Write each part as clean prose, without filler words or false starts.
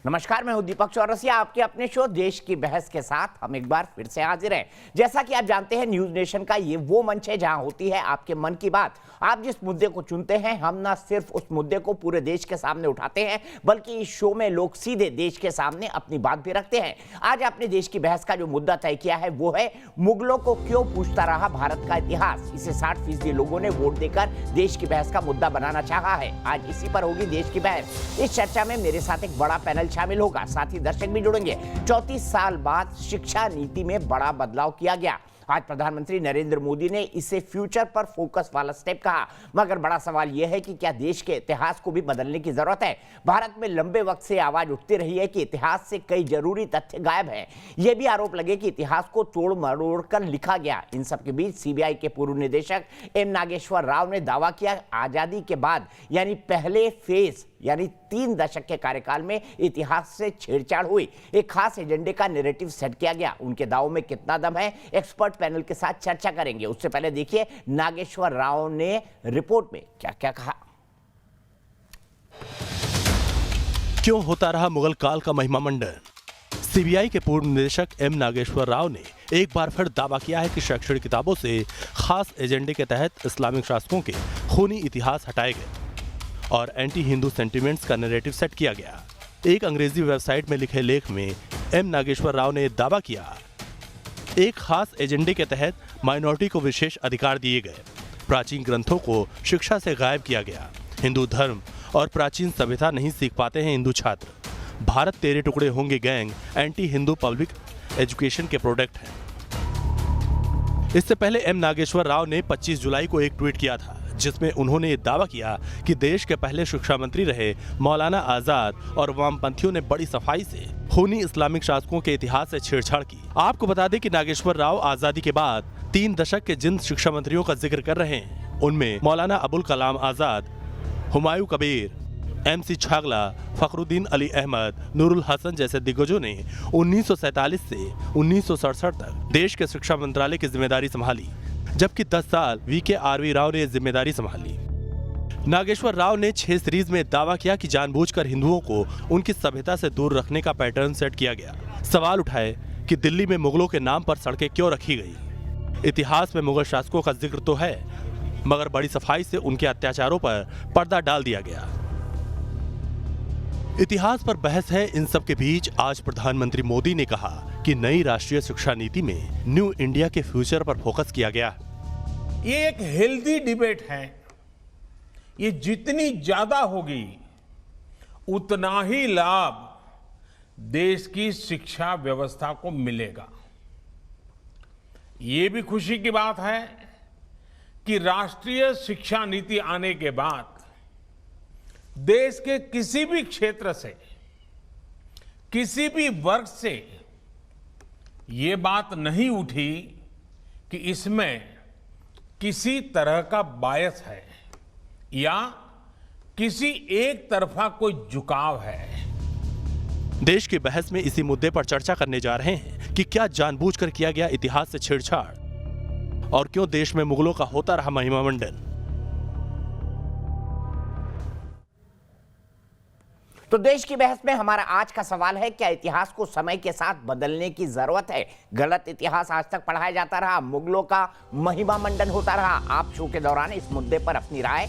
नमस्कार, मैं हूं दीपक चौरसिया। आपके अपने शो देश की बहस के साथ हम एक बार फिर से हाजिर हैं। जैसा कि आप जानते हैं, न्यूज नेशन का ये वो मंच है जहां होती है आपके मन की बात। आप जिस मुद्दे को चुनते हैं, हम ना सिर्फ उस मुद्दे को पूरे देश के सामने उठाते हैं, बल्कि इस शो में लोग सीधे देश के सामने अपनी बात भी रखते हैं। आज आपने देश की बहस का जो मुद्दा तय किया है वो है मुगलों को क्यों पूछता रहा भारत का इतिहास। इसे 60% लोगों ने वोट देकर देश की बहस का मुद्दा बनाना चाहा है। आज इसी पर होगी देश की बहस। इस चर्चा में मेरे साथ एक बड़ा पैनल शामिल होगा, साथ ही दर्शक भी जुड़ेंगे। 34 साल बाद शिक्षा नीति में बड़ा बदलाव किया गया। आज प्रधानमंत्री नरेंद्र मोदी ने इसे फ्यूचर पर फोकस वाला स्टेप कहा, मगर बड़ा सवाल यह है कि क्या देश के इतिहास को भी बदलने की जरूरत है। भारत में लंबे वक्त से आवाज उठती रही है कि इतिहास से कई जरूरी तथ्य गायब हैं। यह भी आरोप लगे कि इतिहास को तोड़ मरोड़ कर लिखा गया। इन सब के बीच सीबीआई के पूर्व निदेशक एम नागेश्वर राव ने दावा किया, आजादी के बाद यानी पहले फेज यानी 3 दशक के कार्यकाल में इतिहास से छेड़छाड़ हुई। एक खास एजेंडे का नैरेटिव सेट किया गया। उनके दावों में कितना दम है, एक्सपर्ट पैनल के साथ चर्चा करेंगे। उससे पहले देखिए नागेश्वर राव ने रिपोर्ट में क्या क्या कहा। क्यों होता रहा मुगल काल का महिमा मंडन। सीबीआई के पूर्व निदेशक एम नागेश्वर राव ने एक बार फिर दावा किया है कि शैक्षणिक किताबों से खास एजेंडे के तहत इस्लामिक शासकों के खूनी इतिहास हटाए गए और एंटी हिंदू सेंटिमेंट्स का नैरेटिव सेट किया गया। एक अंग्रेजी वेबसाइट में लिखे लेख में एम नागेश्वर राव ने दावा किया, एक खास एजेंडे के तहत माइनॉरिटी को विशेष अधिकार दिए गए, प्राचीन ग्रंथों को शिक्षा से गायब किया गया, हिंदू धर्म और प्राचीन सभ्यता नहीं सीख पाते हैं हिंदू छात्र, भारत तेरे टुकड़े होंगे gang anti Hindu public education के प्रोडक्ट हैं। इससे पहले एम नागेश्वर राव ने 25 जुलाई को एक ट्वीट किया था, जिसमें उन्होंने ये दावा किया कि देश के पहले शिक्षा मंत्री रहे मौलाना आजाद और वामपंथियों ने बड़ी सफाई से खूनी इस्लामिक शासकों के इतिहास से छेड़छाड़ की। आपको बता दें कि नागेश्वर राव आजादी के बाद 3 दशक के जिन शिक्षा मंत्रियों का जिक्र कर रहे हैं, उनमें मौलाना अबुल कलाम आजाद, हुमायूं कबीर, MC छागला, फखरुद्दीन अली अहमद, नूरुल हसन जैसे दिग्गजों ने 1947 से 1967 तक देश के शिक्षा मंत्रालय की जिम्मेदारी संभाली, जबकि 10 साल VK राव ने जिम्मेदारी संभाली। नागेश्वर राव ने 6 सीरीज में दावा किया कि जानबूझकर हिंदुओं को उनकी सभ्यता से दूर रखने का पैटर्न सेट किया गया। सवाल उठाए कि दिल्ली में मुगलों के नाम पर सड़कें क्यों रखी गई। इतिहास में मुगल शासकों का जिक्र तो है, मगर बड़ी सफाई से उनके अत्याचारों पर पर्दा डाल दिया गया। इतिहास पर बहस है। इन सब के बीच आज प्रधानमंत्री मोदी ने कहा कि नई राष्ट्रीय शिक्षा नीति में न्यू इंडिया के फ्यूचर पर फोकस किया गया। ये एक हेल्दी डिबेट है। ये जितनी ज्यादा होगी उतना ही लाभ देश की शिक्षा व्यवस्था को मिलेगा। ये भी खुशी की बात है कि राष्ट्रीय शिक्षा नीति आने के बाद देश के किसी भी क्षेत्र से, किसी भी वर्ग से ये बात नहीं उठी कि इसमें किसी तरह का बायस है या किसी एक तरफा कोई झुकाव है। देश की बहस में इसी मुद्दे पर चर्चा करने जा रहे हैं कि क्या जानबूझकर किया गया इतिहास से छेड़छाड़ और क्यों देश में मुगलों का होता रहा महिमा मंडन। तो देश की बहस में हमारा आज का सवाल है, क्या इतिहास को समय के साथ बदलने की जरूरत है। गलत इतिहास आज तक पढ़ाया जाता रहा, मुगलों का महिमा मंडन होता रहा। आप शो के दौरान इस मुद्दे पर अपनी राय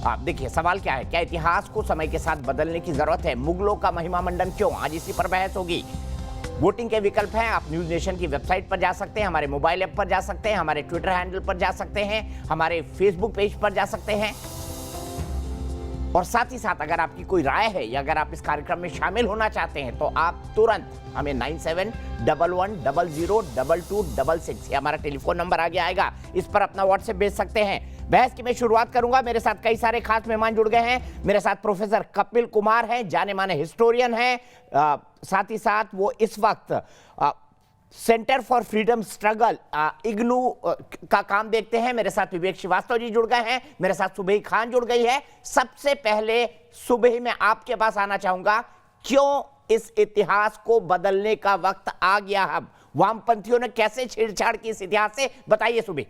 आप देखिए। सवाल क्या है, क्या इतिहास को समय के साथ बदलने की जरूरत है, मुगलों का महिमा मंडन क्यों। आज इसी पर बहस होगी। वोटिंग के विकल्प हैं। आप न्यूज नेशन की वेबसाइट पर जा सकते हैं, हमारे मोबाइल ऐप पर जा सकते हैं, हमारे ट्विटर हैंडल पर जा सकते हैं, हमारे फेसबुक पेज पर जा सकते हैं। और साथ ही साथ अगर आपकी कोई राय है या अगर आप इस कार्यक्रम में शामिल होना चाहते हैं तो आप तुरंत हमें 9711002266 ये हमारा टेलीफोन नंबर आगे आएगा, इस पर अपना व्हाट्सएप भेज सकते हैं। बहस की मैं शुरुआत करूंगा। मेरे साथ कई सारे खास मेहमान जुड़ गए हैं। मेरे साथ प्रोफेसर कपिल कुमार हैं, जाने माने हिस्टोरियन हैं। साथ ही साथ वो इस वक्त centre for freedom struggle IGNOU का काम देखते हैं। मेरे साथ विवेक श्रीवास्तव जी जुड़ गए हैं, मेरे साथ सुबह खान जुड़ गई है। सबसे पहले सुबह मैं आपके पास आना चाहूंगा, क्यों इस इतिहास को बदलने का वक्त आ गया। अब वामपंथियों ने कैसे छेड़छाड़ की इस इतिहास से, बताइए सुबह।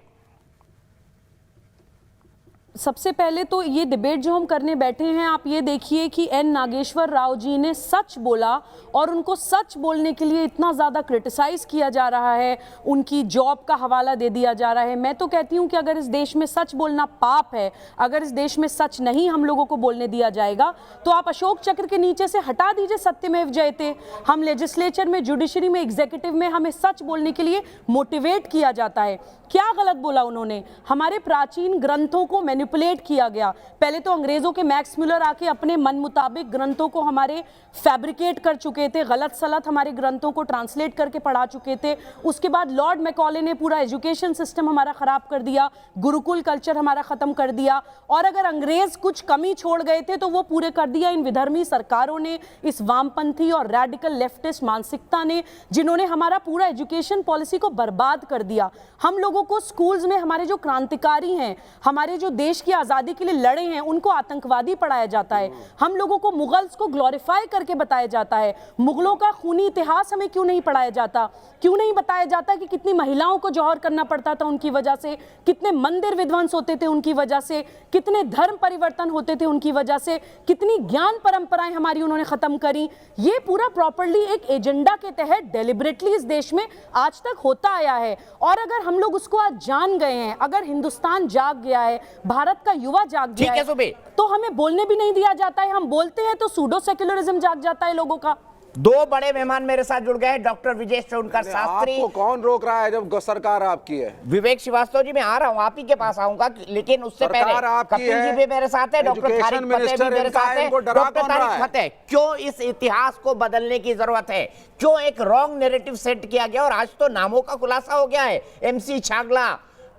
सबसे पहले तो ये डिबेट जो हम करने बैठे हैं, आप ये देखिए कि एन नागेश्वर राव जी ने सच बोला और उनको सच बोलने के लिए इतना ज़्यादा क्रिटिसाइज़ किया जा रहा है, उनकी जॉब का हवाला दे दिया जा रहा है। मैं तो कहती हूँ कि अगर इस देश में सच बोलना पाप है, अगर इस देश में सच नहीं हम लोगों को बोलने दिया जाएगा, तो आप अशोक चक्र के नीचे से हटा दीजिए सत्यमेव जयते। हम लेजिस्लेचर में, जुडिशरी में, एग्जीक्यूटिव में हमें सच बोलने के लिए मोटिवेट किया जाता है। क्या गलत बोला उन्होंने? हमारे प्राचीन ग्रंथों को मैनिपुलेट किया गया। पहले तो अंग्रेजों के मैक्स म्यूलर आके अपने मन मुताबिक ग्रंथों को हमारे फैब्रिकेट कर चुके थे, गलत सलत हमारे ग्रंथों को ट्रांसलेट करके पढ़ा चुके थे। उसके बाद लॉर्ड मैकॉले ने पूरा एजुकेशन सिस्टम हमारा खराब कर दिया, गुरुकुल कल्चर हमारा खत्म कर दिया। और अगर अंग्रेज कुछ कमी छोड़ गए थे तो वो पूरे कर दिया इन विधर्मी सरकारों ने, इस वामपंथी और रैडिकल लेफ्टिस्ट मानसिकता ने, जिन्होंने हमारा पूरा एजुकेशन पॉलिसी को बर्बाद कर दिया। हम लोगों को स्कूल्स में हमारे जो क्रांतिकारी हैं, हमारे जो देश की आज़ादी के लिए लड़े हैं, उनको आतंकवादी पढ़ाया जाता है। हम लोगों को मुगल्स को ग्लोरीफाई करके बताया जाता है। मुगलों का खूनी इतिहास हमें क्यों नहीं पढ़ाया जाता? क्यों नहीं बताया जाता कि कितनी महिलाओं को जौहर करना पड़ता था उनकी वजह से, कितने मंदिर विध्वंस होते थे उनकी वजह से, कितने धर्म परिवर्तन होते थे उनकी वजह से, कितनी ज्ञान परंपराएं हमारी उन्होंने खत्म करी। ये पूरा प्रॉपर्ली एक एजेंडा के तहत डेलिबरेटली इस देश में आज तक होता आया है। और अगर हम लोग उसको आज जान गए हैं, अगर हिंदुस्तान जाग गया है, भारत का युवा जाग गया है, तो हमें बोलने भी नहीं दिया जाता है। हम बोलते हैं तो सूडो सेक्युलरिज्म जाग जाता है लोगों का। दो बड़े मेहमान मेरे साथ जुड़ गए हैं, डॉक्टर विजय सोनकर शास्त्री। आपको कौन रोक रहा है जब सरकार आपकी है? विवेक श्रीवास्तव जी, मैं आ रहा हूं, आप ही के पास आऊंगा, लेकिन उससे पहले कपिल जी भी मेरे साथ है, डॉक्टर तारिक फतेह भी मेरे साथ है। डॉक्टर तारिक फतेह, क्यों इस इतिहास को बदलने की जरूरत है? क्यों एक रॉन्ग नैरेटिव सेट किया गया? और आज तो नामों का खुलासा हो गया है। MC छागला,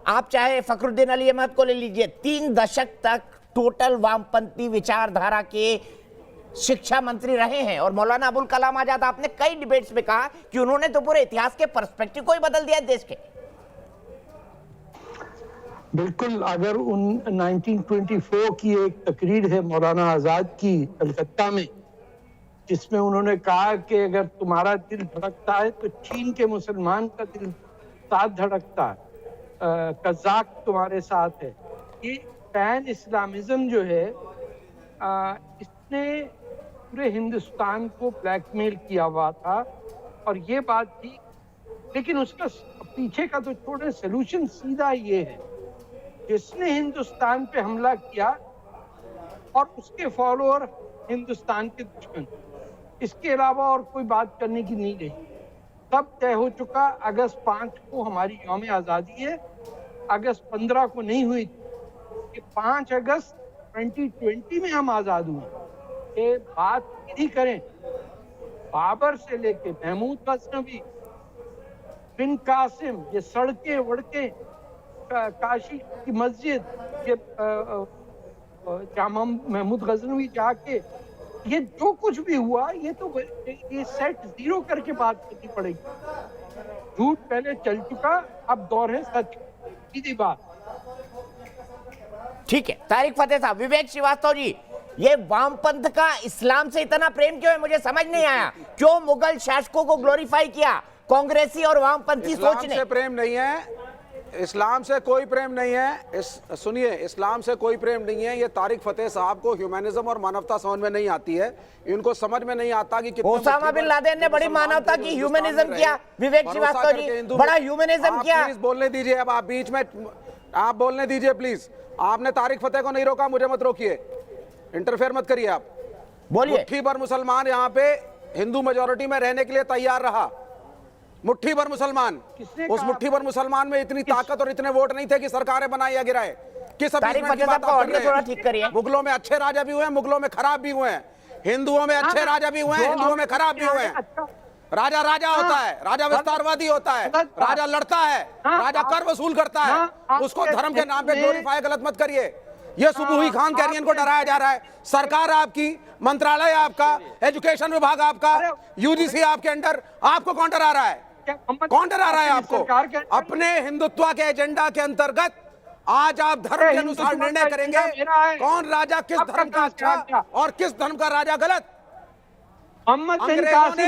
आप चाहे फखरुद्दीन अली अहमद को ले लीजिए, 3 दशक तक टोटल वामपंथी विचारधारा के शिक्षा मंत्री रहे हैं। और मौलाना अबुल कलाम आजाद, आपने कई डिबेट्स में कहा कि उन्होंने तो पूरे इतिहास के पर्सपेक्टिव को ही बदल दिया देश के। बिल्कुल, अगर उन 1924 की एक तकरीर है मौलाना आजाद की कलकत्ता में, जिसमें उन्होंने कहा कि अगर तुम्हारा दिल धड़कता है तो चीन के मुसलमान का दिल साथ धड़कता है, कज़ाक तुम्हारे साथ है। ये पैन इस्लामिज्म जो है, इसने पूरे हिंदुस्तान को ब्लैकमेल किया हुआ था और ये बात थी। लेकिन उसका पीछे का तो छोड़े, सलूशन सीधा ये है, जिसने हिंदुस्तान पे हमला किया और उसके फॉलोअर हिंदुस्तान के दुश्मन, इसके अलावा और कोई बात करने की नहीं रही। सब तय हो चुका। अगस्त 5 को हमारी यौम आज़ादी है, अगस्त 15 को नहीं हुई कि 5 अगस्त 2020 में हम आज़ाद हुए। ये बात नहीं करें, बाबर से लेके महमूद गजनवी, बिन कासिम, ये सड़कें वड़कें, काशी की मस्जिद, ये जामा महमूद गजनवी जाके, ये जो कुछ भी हुआ, ये तो ये सेट जीरो करके बात करनी पड़ेगी। झूठ पहले चल चुका, अब दौर है सच, सीधी बात। ठीक है तारिक फतेह साहब। विवेक श्रीवास्तव जी, ये वामपंथ का इस्लाम से इतना प्रेम क्यों है? मुझे समझ नहीं आया। क्यों मुगल शासकों को ग्लोरीफाई किया कांग्रेसी और वामपंथी सोच ने? इस्लाम से प्रेम नहीं है, इस्लाम से कोई प्रेम नहीं है। सुनिए, इस्लाम से कोई प्रेम नहीं है। ये तारिक फतेह साहब को ह्यूमनिज्म और मानवता समझ में नहीं आती है। इनको समझ में नहीं आता कि ओसामा बिन लादेन ने बड़ी मानवता की, ह्यूमनिज्म किया। विवेक श्रीवास्तव जी, बड़ा ह्यूमनिज्म किया। प्लीज बोलने दीजिए, अब आप बीच में आप बोलने दीजिए प्लीज। आपने तारिक फतेह को नहीं रोका, मुझे मत रोकिए, इंटरफेयर मत करिए। आप बोलिए। मुट्ठी भर मुसलमान यहाँ पे हिंदू मेजोरिटी में रहने के लिए तैयार रहा, मुट्ठी भर मुसलमान। उस मुट्ठी भर मुसलमान में इतनी ताकत और इतने वोट नहीं थे कि सरकारें बनाई या गिराए। किस अभी की बात आप कर रहे हैं? मुगलों में अच्छे राजा भी हुए हैं, मुगलों में खराब भी हुए हैं। हिंदुओं में अच्छे राजा भी हुए हैं, हिंदुओं में खराब भी हुए हैं। राजा राजा होता है, राजा विस्तारवादी होता है, राजा लड़ता है, राजा कर वसूल करता है, उसको धर्म के नाम पे ग्लोरीफाई गलत मत करिए। ये सुबुही खान कैरियन को डराया जा रहा है। सरकार आपकी, मंत्रालय आपका, एजुकेशन विभाग आपका, यूजीसी आपके अंडर, आपको कौन डरा रहा है? कौन डरा रहा है आपको? अपने हिंदुत्व के एजेंडा के अंतर्गत आज आप धर्म के अनुसार निर्णय करेंगे कौन राजा किस धर्म का अच्छा और किस धर्म का राजा गलत। अंग्रेजों ने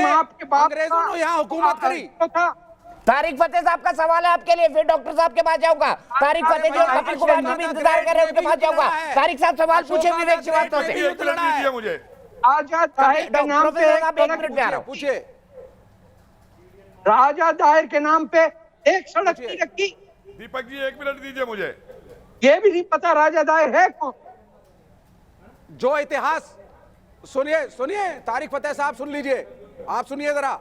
यहाँ हुकूमत करी, तारिक फतेह साहब का सवाल है आपके लिए, फिर डॉक्टर साहब के पास जाऊंगा। तारिक फतेह जी और कपिल कुमार जी भी इंतजार कर रहे हैं, उनके पास जाऊंगा। तारिक साहब सवाल पूछे विवेक श्रीवास्तव से। मुझे राजा दाहिर के नाम पे एक मिनट में आ रहा हूं। पूछिए। राजा दाहिर के नाम पे एक सड़क नहीं रखी। दीपक जी 1 मिनट दीजिए मुझे। ये भी नहीं पता राजा दाहिर है कौन। जो इतिहास, सुनिए सुनिए तारिक फतेह साहब सुन लीजिए, आप सुनिए जरा।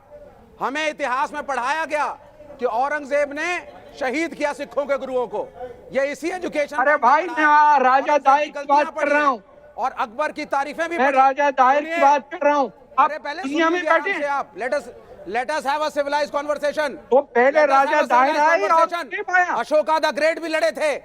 हमें इतिहास में पढ़ाया गया कि औरंगजेब ने शहीद किया सिखों के गुरुओं को। ये इसी एजुकेशन। अरे भाई मैं राजा दाहिर की बात कर रहा हूँ, और अकबर की तारीफें भी मैं राजा दाहिर की बात कर रहा हूँ। आप अरे पहले दुनिया में बैठे से आप let us have a civilised conversation. तो पहले राजा दाहिर आए और अशोका द ग्रेट भी लड़े थे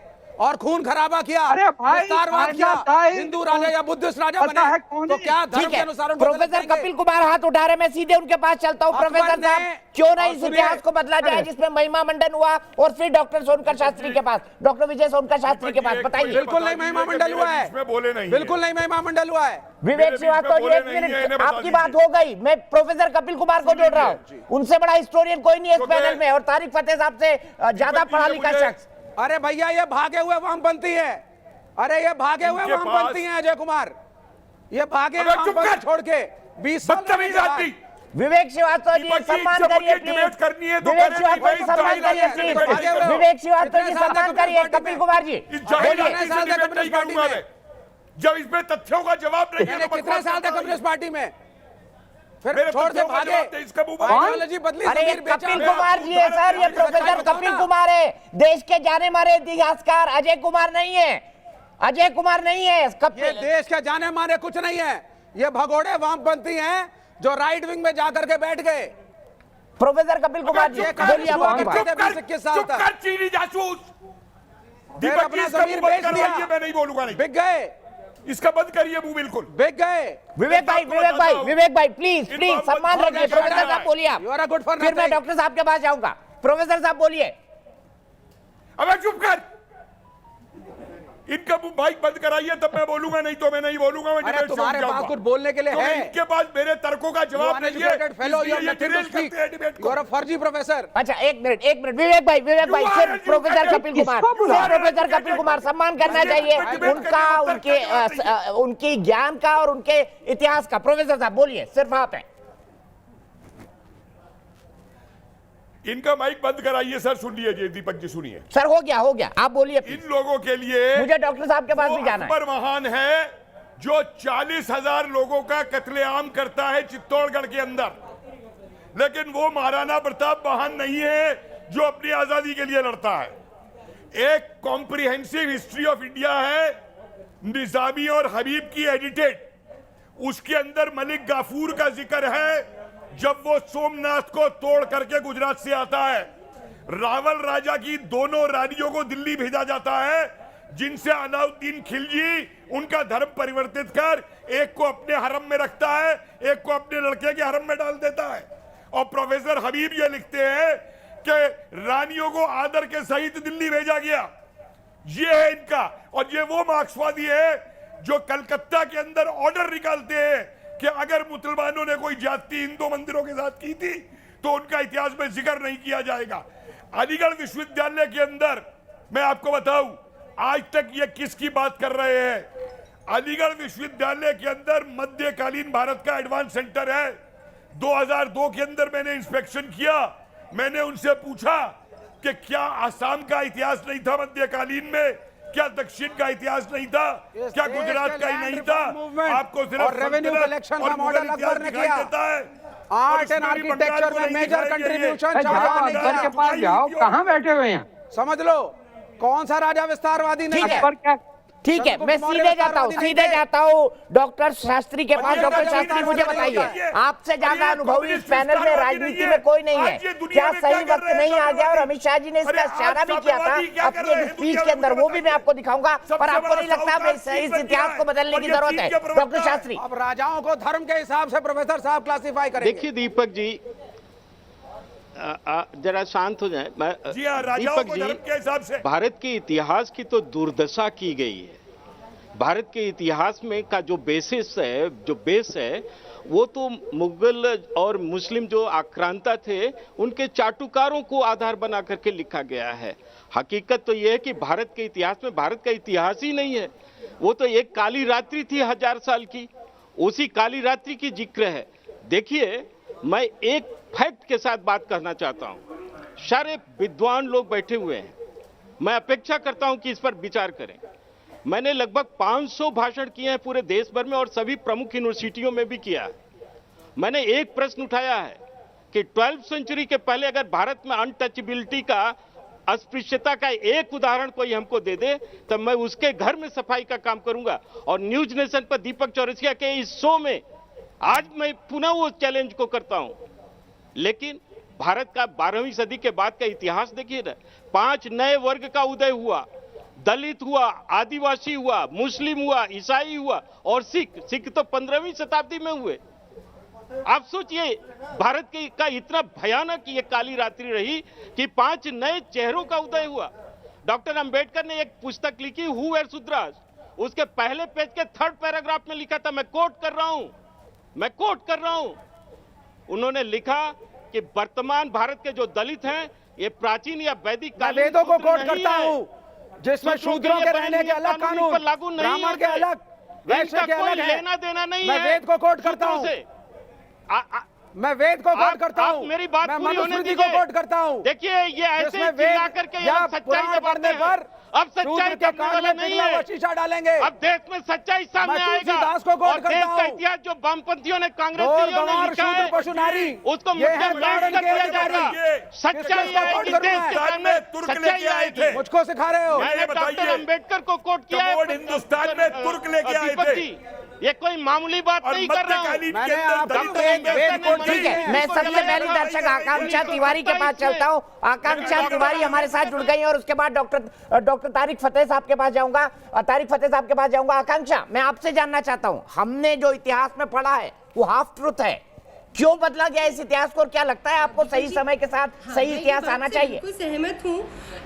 और खून खराबा किया। अरे भाई, विस्तारवाद राजा किया। दाहिर हिंदू राजा या बुद्धिस्ट राजा पता है बने कौन तो है? क्या धर्म ठीक के है, अनुसार उनको प्रोफेसर बदल देंगे? कपिल कुमार हाथ उठा रहे, मैं सीधे उनके पास चलता हूँ। अकबर प्रोफेसर ने- साहब क्यों ना और इस सुनिए- इतिहास को बदला जाए जिसमें महिमा मंडन हुआ और फिर डॉक्टर सोनकर शास्त्री के पास, डॉक्टर विजय सोनकर शास्त्री के पास, बताइए। बिल्कुल नहीं महिमा मंडल हुआ है, इसमें बोले नहीं, बिल्कुल नहीं महिमा मंडल हुआ है। विवेक श्रीवास्तव जी, एक मिनट, आपकी बात हो गई, मैं प्रोफेसर कपिल कुमार को जोड़ रहा हूँ। उनसे बड़ा हिस्टोरियन कोई नहीं है इस पैनल में, और तारिक फतेह साहब से ज्यादा पढ़ा लिखा शख्स। अरे भैया ये भागे हुए वामपंथी है, अरे ये भागे हुए इनके वामपंथी हैं अजय कुमार, ये भागे अबे चुप वामपंथी कर! छोड़ के 20 साल बदतमीज आदमी। विवेक श्रीवास्तव जी दीपक जी, सम्मान इनसे करिए मुझे डिबेट करनी है प्लीज। तो विवेक करें, श्रीवास्तव नहीं जी भाई, सम्मान जाहिल करिए है, प्लीज। भागे हुए हो। विवेक श्रीवास्तव जी इतने साल सम्मान तक करिए। कम्युनिस्ट कपिल कुमार जी इस जाहिल बोलिए। आदमी से साल तक डिबेट नहीं कम्युनिस्ट पार्टी करूंगा में। मैं। जब इसमें तथ्यों का जवाब नहीं है मैंने तो कितने बकवास साल तक करता है। कम्युनिस्ट पार्टी में, फिर मेरे छोड़ के तथ्यों का भागे। जवाब दे, इसका मुंह बंद। आइडियोलॉजी बदली, अरे ये जमीर बेचा। कपिल कुमार जी है सर, ये प्रोफेसर कपिल कुमार है, देश के जाने मारे इतिहासकार, अजय कुमार नहीं है, अजय कुमार नहीं है। ये कपिल देश के जाने माने कुछ नहीं है, ये भगोड़े वामपंथी हैं जो राइट विंग में जाकर के बैठ गए। प्रोफेसर कपिल कुमार जी ये बोलिए अब आपकी बात। चुप कर, 21 साल चुप तक। कर चीनी जासूस। फिर दीपक जी अपना इसका जमीर मुंह बंद बेच दिया। करवाइए, मैं नहीं बोलूंगा नहीं। बिक गए, इसका बंद करिए मुंह बिल्कुल। बिक गए। विवेक भाई, विवेक भाई, विवेक भाई प्लीज प्लीज सम्मान रखिए। प्रोफेसर साहब बोलिए आप, You are a good for फिर मैं nothing. डॉक्टर साहब के पास जाऊंगा। प्रोफेसर साहब बोलिए। अबे चुप कर, इनका मुंह माइक बंद कराइए तब मैं बोलूंगा, नहीं तो मैं नहीं बोलूंगा। मैं अरे डिबेट से तुम्हारे उठ पास जाऊंगा। कुछ बोलने के लिए तो है? इनके पास मेरे तर्कों का You जवाब are नहीं है, educated fellow, you have इसलिए ये nothing to डिबेट speak. करते हैं डिबेट You को। are a फर्जी प्रोफेसर। अच्छा एक मिनट विवेक भाई, विवेक भाई, You फिर are professor educated. Kapil Kumar, किसको बुला फिर रहे हैं? प्रोफेसर कपिल कुमार, सम्मान करना डिबेट चाहिए करने उनका, का उनके तर्क क्या है? उनकी ज्ञान का और उनके इतिहास का। प्रोफेसर साहब बोलिए, सिर्फ आप हैं। इनका माइक बंद कराइए सर, सुनिए जी, दीपक जी सुनिए। सर हो गया, आप बोलिए। इन लोगों के लिए मुझे डॉक्टर साहब के पास वो भी जाना है। अकबर महान है जो 40,000 लोगों का कत्लेआम करता है चित्तौड़गढ़ के अंदर, लेकिन वो महाराणा प्रताप महान नहीं है जो अपनी आजादी के लिए लड़ता है। एक कॉम्प्रिहेंसिव हिस्ट्री ऑफ इंडिया है, निजामी और हबीब की एडिटेड, उसके अंदर मलिक गाफूर का जिक्र है जब वो सोमनाथ को तोड़ करके गुजरात से आता है। रावल राजा की दोनों रानियों को दिल्ली भेजा जाता है, जिनसे अलाउद्दीन खिलजी उनका धर्म परिवर्तित कर एक को अपने हरम में रखता है, एक को अपने लड़के के हरम में डाल देता है। और प्रोफेसर हबीब ये लिखते हैं कि रानियों को आदर के सहित दिल्ली भेजा गया। ये है इनका, और ये वो मार्क्सवादी है जो कलकत्ता के अंदर ऑर्डर निकालते हैं कि अगर मुसलमानों ने कोई ज्यादती हिंदू मंदिरों के साथ की थी तो उनका इतिहास में जिक्र नहीं किया जाएगा। अलीगढ़ विश्वविद्यालय के अंदर मैं आपको बताऊं, आज तक ये किसकी बात कर रहे हैं? अलीगढ़ विश्वविद्यालय के अंदर मध्यकालीन भारत का एडवांस सेंटर है। 2002 के अंदर मैंने इंस्पेक्शन किया, मैंने उनसे पूछा कि क्या आसाम का इतिहास नहीं था मध्यकालीन में, क्या दक्षिण का इतिहास नहीं था, क्या गुजरात का ही नहीं था? आपको सिर्फ और रेवेन्यू कलेक्शन का मॉडल अकबर ने किया। आर्ट एंड आर्किटेक्चर में मेजर कंट्रीब्यूशन शाहजहां ने अकबर के किया। पास जाओ, कहाँ बैठे हुए हैं? समझ लो कौन सा राजा विस्तारवादी नहीं ठीक है। है। अकबर क्या ठीक है, मैं सीधे जाता हूँ डॉक्टर शास्त्री के पास। डॉक्टर शास्त्री मुझे बताइए, आपसे ज्यादा अनुभवी इस पैनल में राजनीति में कोई नहीं है, क्या सही वक्त नहीं आ गया? और अमित शाह जी ने इसका इशारा भी किया था अपनी एक स्पीच के अंदर, वो भी मैं आपको दिखाऊंगा। पर आपको नहीं लगता इस इतिहास को बदलने की जरूरत है? डॉक्टर शास्त्री, अब राजाओं को धर्म के हिसाब से प्रोफेसर साहब क्लासिफाई करेंगे। देखिए दीपक जी, जरा शांत हो जाए। जी हाँ, राजाओं दीपक को जी, धर्म के हिसाब से भारत के इतिहास की तो दुर्दशा की गई है। भारत के इतिहास में का जो बेसिस है, जो बेस है, वो तो मुगल और मुस्लिम जो आक्रांता थे उनके चाटुकारों को आधार बना करके लिखा गया है। हकीकत तो यह है कि भारत के इतिहास में भारत का इतिहास ही नहीं है। वो तो एक काली रात्रि थी 1000 साल की, उसी काली रात्रि की जिक्र है। देखिए, मैं एक फैक्ट के साथ बात करना चाहता हूं। सारे विद्वान लोग बैठे हुए हैं, मैं अपेक्षा करता हूं कि इस पर विचार करें। मैंने लगभग 500 भाषण किए हैं पूरे देश भर में और सभी प्रमुख यूनिवर्सिटियों में भी किया है। मैंने एक प्रश्न उठाया है कि 12वीं सेंचुरी के पहले अगर भारत में अनटचेबिलिटी का, अस्पृश्यता का एक उदाहरण कोई हमको दे दे तो मैं उसके घर में सफाई का काम करूंगा। और न्यूज नेशन पर दीपक चौरसिया के इस शो में आज मैं पुनः वो चैलेंज को करता हूं। लेकिन भारत का 12वीं सदी के बाद का इतिहास देखिए ना, 5 नए वर्ग का उदय हुआ। दलित हुआ, आदिवासी हुआ, मुस्लिम हुआ, ईसाई हुआ और सिख तो 15वीं शताब्दी में हुए। आप सोचिए, भारत के का इतना भयानक ये काली रात्रि रही कि 5 नए चेहरों का उदय हुआ। डॉक्टर अंबेडकर ने एक पुस्तक लिखी, हु वेर शूद्रास। उसके पहले पेज के 3rd पैराग्राफ में लिखा था, मैं कोट कर रहा हूं, उन्होंने लिखा कि वर्तमान भारत के जो दलित हैं ये प्राचीन या वैदिक काल के वेदों को कोट करता हूं, जिसमें शूद्रों के रहने के अलग कानून, ब्राह्मण के अलग, वैश्य के अलग है। लेना देना नहीं मैं है। वेद को कोट करता हूं, मैं वेद को कोट करता हूं, मेरी बात मैं पूरी होने मनुस्मृति को दीजिए। कोट करता हूं। देखिए, ये ऐसे जिसमें चिल्ला वेद करके या सच्चाई पुराण दबाते पढ़ने पर हैं। अब सच्चाई के दबने वाला नहीं पिघला हुआ है। शीशा डालेंगे। अब देश में सच्चाई सामने मैं आएगा तुलसीदास को कोट और देश करता का हूं। इतिहास जो वामपंथियों ने, और कांग्रेसियों ने गंवार, लिखा शूद्र, है, पशु, नारी, उसको ये है मुद्दे ताड़न कर के दिया अधिकारी। जाएगा। सच्चाई किसको आएगी, कोट देश करूं के मैं? सामने तुर्क सच्चाई लेके आए आएगी। थे। मुझको सिखा रहे हो। मैंने डॉक्टर अंबेडकर को कोट किया है। कमोड हिंदुस्तान में तुर्क लेके आए दीपक थे। जी, ये कोई मामूली बात और नहीं कर रहा हूं। मध्यकालीन के मैंने अंदर आपको दलितों वेद ने वेद कोट ठीक है, मैं सबसे पहले दर्शक आकांक्षा तिवारी के पास चलता हूं। आकांक्षा तिवारी हमारे साथ जुड़ गई और उसके बाद डॉक्टर तारिक फतेह साहब के पास जाऊंगा। आकांक्षा, मैं आपसे जानना चाहता हूं, हमने जो इतिहास में पढ़ा है वो हाफ ट्रूथ है, क्यों बदला गया इस इतिहास को और क्या लगता है आपको सही समय के साथ सही इतिहास आना चाहिए? बिल्कुल सहमत हूँ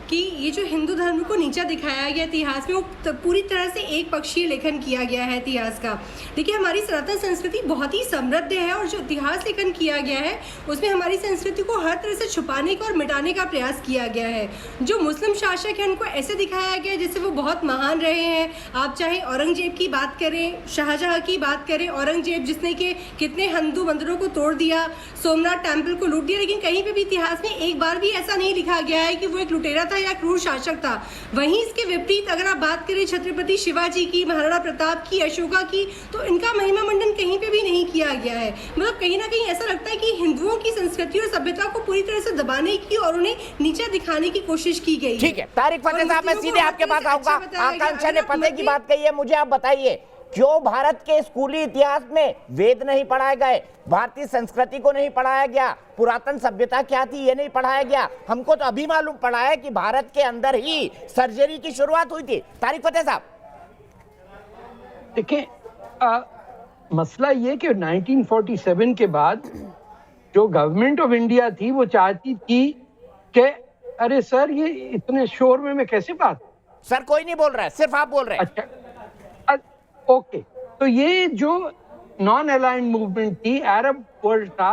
कि ये जो हिंदू धर्म को नीचा दिखाया गया इतिहास में, वो पूरी तरह से एक पक्षीय लेखन किया गया है इतिहास का। देखिए, हमारी सनातन संस्कृति बहुत ही समृद्ध है और जो इतिहास लेखन किया गया है उसमें हमारी संस्कृति को हर तरह से छुपाने का और मिटाने का प्रयास किया गया है। जो मुस्लिम शासक हैं उनको ऐसे दिखाया गया जैसे वो बहुत महान रहे हैं। आप चाहे औरंगजेब की बात करें, शाहजहां की बात करें, औरंगजेब जिसने कि कितने हिंदू मंदिरों को तोड़ दिया, सोमनाथ टेम्पल को लूट दिया, लेकिन कहीं पे भी इतिहास में एक बार भी ऐसा नहीं लिखा गया है कि वो एक लुटेरा था या क्रूर शासक था। वहीं इसके विपरीत अगर आप बात करें छत्रपति शिवाजी की, महाराणा प्रताप की, अशोका की, तो इनका महिमा मंडन कहीं पे भी नहीं किया गया है। मतलब कहीं ना कहीं ऐसा लगता है कि हिंदुओं की संस्कृति और सभ्यता को पूरी तरह से दबाने की और उन्हें नीचा दिखाने की कोशिश की गई। ठीक है, तारिक फतेह साहब, मैं सीधे आपके पास आऊंगा। आकांक्षा ने फतेह की बात कही है, मुझे आप बताइए क्यों भारत के स्कूली इतिहास में वेद नहीं पढ़ाए गए, भारतीय संस्कृति को नहीं पढ़ाया गया, पुरातन सभ्यता क्या थी ये नहीं पढ़ाया गया? हमको तो अभी मालूम पड़ा है कि भारत के अंदर ही सर्जरी की शुरुआत हुई थी। तारिक फतेह साहब, देखिए, मसला ये कि 1947 के बाद जो गवर्नमेंट ऑफ इंडिया थी वो चाहती थी कि अरे सर, ये इतने शोर में मैं कैसे बात? सर कोई नहीं बोल रहा है, सिर्फ आप बोल रहे हैं। अच्छा, ओके, तो ये जो नॉन अलाइंड मूवमेंट थी, अरब वर्ल्ड था,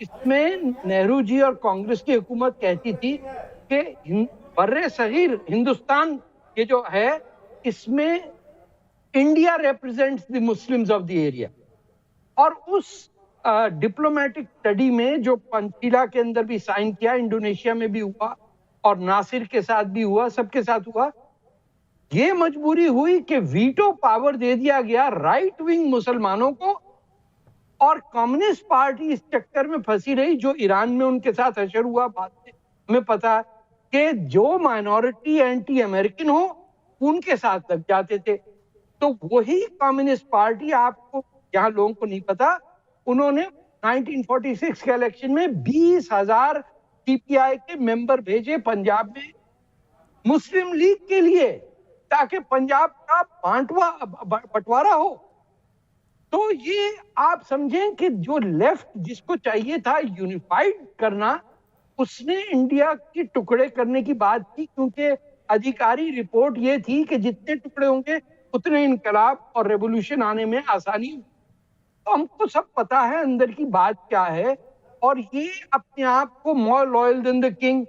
इसमें नेहरू जी और कांग्रेस की हुकूमत कहती थी कि बर्रे सगीर हिंदुस्तान ये जो है इसमें India represents the Muslims of the area. और उस डिप्लोमेटिक स्टडी में जो पंचशीला के अंदर भी साइन किया, इंडोनेशिया में भी हुआ और नासिर के साथ भी हुआ, सबके साथ हुआ, ये मजबूरी हुई कि वीटो पावर दे दिया गया राइट विंग मुसलमानों को, और कम्युनिस्ट पार्टी इस चक्कर में फंसी रही जो ईरान में उनके साथ हशर हुआ। बाद में हमें पता कि जो माइनॉरिटी एंटी अमेरिकन हो उनके साथ लग जाते थे। तो वही कम्युनिस्ट पार्टी, आपको यहाँ लोगों को नहीं पता, उन्होंने 1946 के इलेक्शन में 20,000 सीपीआई के मेंबर भेजे पंजाब में मुस्लिम लीग के लिए, ताकि पंजाब का बंटवारा हो। तो ये आप समझें कि जो लेफ्ट जिसको चाहिए था यूनिफाइड करना, उसने इंडिया की टुकड़े करने की बात की, क्योंकि अधिकारी रिपोर्ट ये थी कि जितने टुकड़े होंगे उतने इनकलाब और रेवोल्यूशन आने में आसानी हुई। तो हमको सब पता है अंदर की बात क्या है, और ये अपने आप को more loyal than the king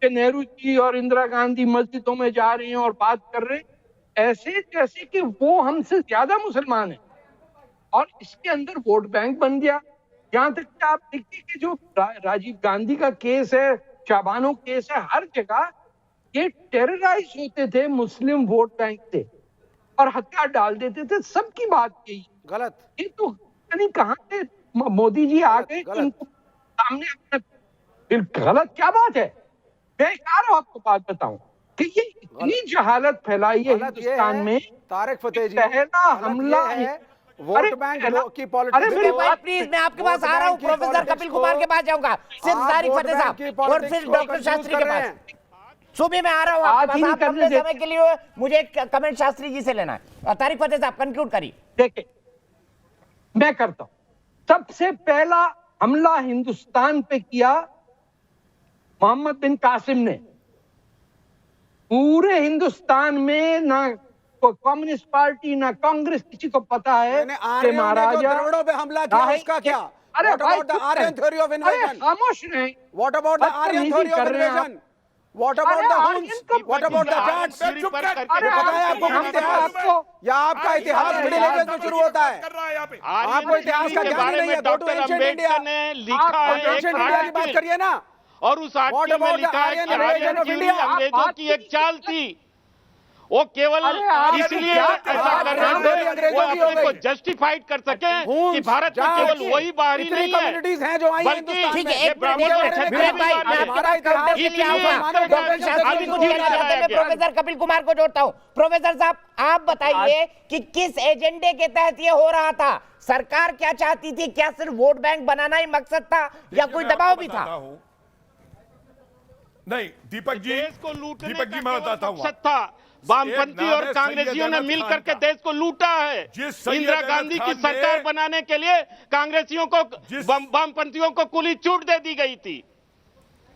के नेहरू जी और इंदिरा गांधी मस्जिदों में जा रहे हैं और बात कर रहे हैं ऐसे जैसे कि वो हमसे ज्यादा मुसलमान है, और इसके अंदर वोट बैंक बन गया। यहाँ तक कि आप देखिए कि जो राजीव गांधी का केस है, शाबानो केस है, हर जगह ये टेरराइज होते थे मुस्लिम वोट बैंक से और हथियार डाल देते थे। सबकी बात यही गलत। ये तो यानी कहाँ से मोदी जी आ गए कि उनको सामने अपना गलत क्या बात है। मैं एक और आपको बात बताऊं कि ये इतनी जहालत फैलाई है हिंदुस्तान में। तारिक फतेह जी, पहला हमला है वोट बैंक की पॉलिटिक्स। प्लीज मैं आपके पास आ रहा हूँ, प्रोफेसर कपिल कुमार के पास जाऊंगा, सिर्फ तारिक फतेह साहब और फिर डॉक्टर शास्त्री के पास। सुबह मैं आ रहा हूँ आपके पास, आप अपने समय के लिए मुझे एक कमेंट शास्त्री जी से लेना है। तारिक फतेह साहब कंक्लूड करिए। देखिए मैं करता हूं। सबसे पहला हमला हिंदुस्तान पे किया मोहम्मद बिन कासिम ने। पूरे हिंदुस्तान में ना कम्युनिस्ट पार्टी ना कांग्रेस किसी को पता है कि महाराजा द्रविड़ों पे हमला किया, उसका क्या? अरे What about the Aryan theory of invasion? खामोश नहीं। What about the Aryan theory of invasion? What about the Huns? What about the Jats? पता है आपको इतिहास, या आपका इतिहास मिडिल एजेस में शुरू होता है? आपको इतिहास का ज्ञान नहीं है। Go to ancient India ने लिखा है ancient India की बात करिए ना। और उस आर्टिकल में लिखा है कि आर्यन की अंग्रेजों की एक चाल थी, वो केवल इसलिए ऐसा कर रहे थे वो अपने को जस्टिफाइड कर सके कि भारत में केवल वही बाहरी नहीं है बल्कि प्रोफेसर कपिल कुमार को जोड़ता हूँ। प्रोफेसर साहब आप बताइए कि किस एजेंडे के तहत ये हो रहा था? सरकार क्या चाहती थी? क्या सिर्फ वोट बैंक बनाना ही मकसद था या कोई दबाव भी था? नहीं दीपक जी, देश को लूटने दीपक जी मैं बताता हूँ, था। वामपंथी और कांग्रेसियों ने मिल करके देश को लूटा है। इंदिरा गांधी की सरकार बनाने के लिए कांग्रेसियों को वामपंथियों को खुली छूट दे दी गई थी।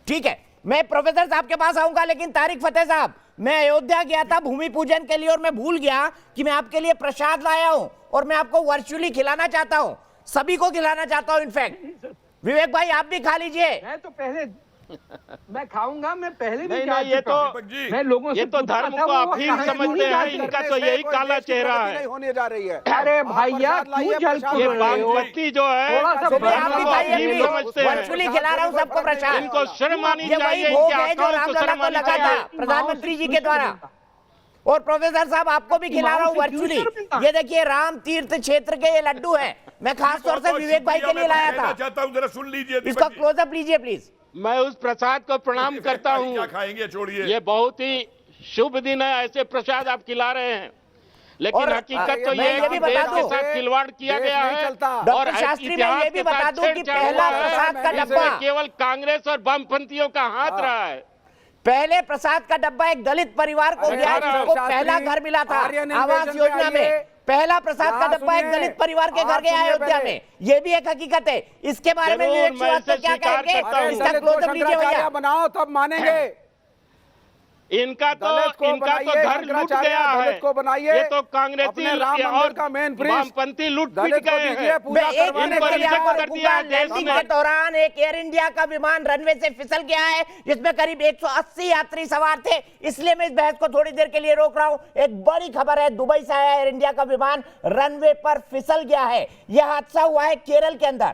ठीक है, मैं प्रोफेसर साहब के पास आऊंगा, लेकिन तारिक फतेह साहब, मैं अयोध्या गया था भूमि पूजन के लिए और मैं भूल गया कि मैं आपके लिए प्रसाद लाया हूं और मैं आपको वर्चुअली खिलाना चाहता हूं, सभी को खिलाना चाहता हूं। इनफैक्ट विवेक भाई आप भी खा लीजिए। मैं तो पहले मैं खाऊंगा, मैं पहले भी नहीं, ये तो मैं लोगों से ये तो धर्म को अफीम समझते हैं, इनका तो यही काला चेहरा है। होने जा रही है। अरे भैया क्यों जल ये वामपंथी जो है वर्चुअली खिला रहा हूं सबको प्रसाद। इनको शर्म आनी ये वही चाहिए, भोग है जो रामलला को लगा था प्रधानमंत्री जी के द्वारा। और प्रोफेसर साहब आपको भी खिला रहा हूं वर्चुअली। ये देखिए राम तीर्थ क्षेत्र के ये लड्डू हैं, मैं खास तौर से विवेक भाई के लिए लाया था। चाहता हूं जरा सुन लीजिए, इसका क्लोजअप लीजिए प्लीज। मैं उस प्रसाद को प्रणाम करता हूँ। क्या खाएंगे छोड़िए, ये बहुत ही शुभ दिन है, ऐसे प्रसाद आप खिला रहे हैं, लेकिन हकीकत तो ये है कि देश के साथ खिलवाड़ किया गया है। और शास्त्री मैं ये भी बता दूं कि पहला प्रसाद का डब्बा केवल कांग्रेस और वामपंथियों का हाथ रहा है। पहले प्रसाद का डब्बा एक दलित परिवार को गया जिसको पहला घर मिला था आवास योजना में। पहला प्रसाद का डब्बा एक दलित परिवार के घर गया अयोध्या में, ये भी एक हकीकत है। इसके बारे में विवेक श्रीवास्तव क्या कहेंगे? इसका क्लोजअप लीजिए भैया। बनाओ तब मानेंगे। इनका तो घर लूट गया है। ये तो कांग्रेसी और वामपंथी लूट पीट गए हैं। लैंडिंग के दौरान एक एयर इंडिया का विमान रनवे से फिसल गया है जिसमें करीब 180 यात्री सवार थे, इसलिए मैं इस बहस को थोड़ी देर के लिए रोक रहा हूं। एक बड़ी खबर है, दुबई से आया एयर इंडिया का विमान रनवे पर फिसल गया है। यह हादसा हुआ है केरल के अंदर।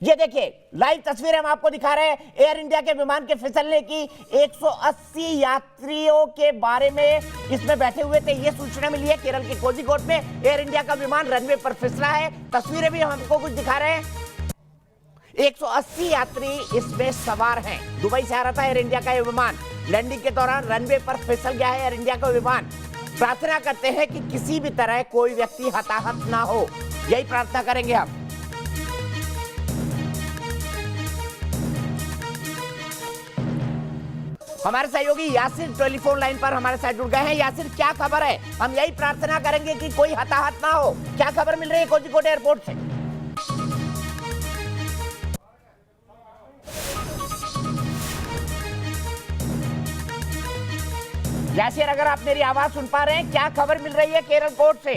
ये देखिए लाइव तस्वीरें हम आपको दिखा रहे हैं एयर इंडिया के विमान के फिसलने की। 180 यात्रियों के बारे में इसमें बैठे हुए थे, ये सूचना मिली है केरल के कोझिकोड में। एयर इंडिया का विमान रनवे पर फिसला है, तस्वीरें भी हम आपको कुछ दिखा रहे हैं। 180 यात्री इसमें सवार हैं। दुबई से आ रहा था एयर इंडिया का यह विमान, लैंडिंग के दौरान रनवे पर फिसल गया है एयर इंडिया का विमान। प्रार्थना करते हैं कि किसी भी तरह कोई व्यक्ति हताहत ना हो, यही प्रार्थना करेंगे हम। हमारे सहयोगी यासिर टेलीफोन लाइन पर हमारे साथ जुड़ गए हैं। यासिर क्या खबर है? हम यही प्रार्थना करेंगे कि कोई हताहत ना हो। क्या खबर मिल रही है कोझिकोड एयरपोर्ट से? यासिर, अगर आप मेरी आवाज सुन पा रहे हैं, क्या खबर मिल रही है केरल कोर्ट से?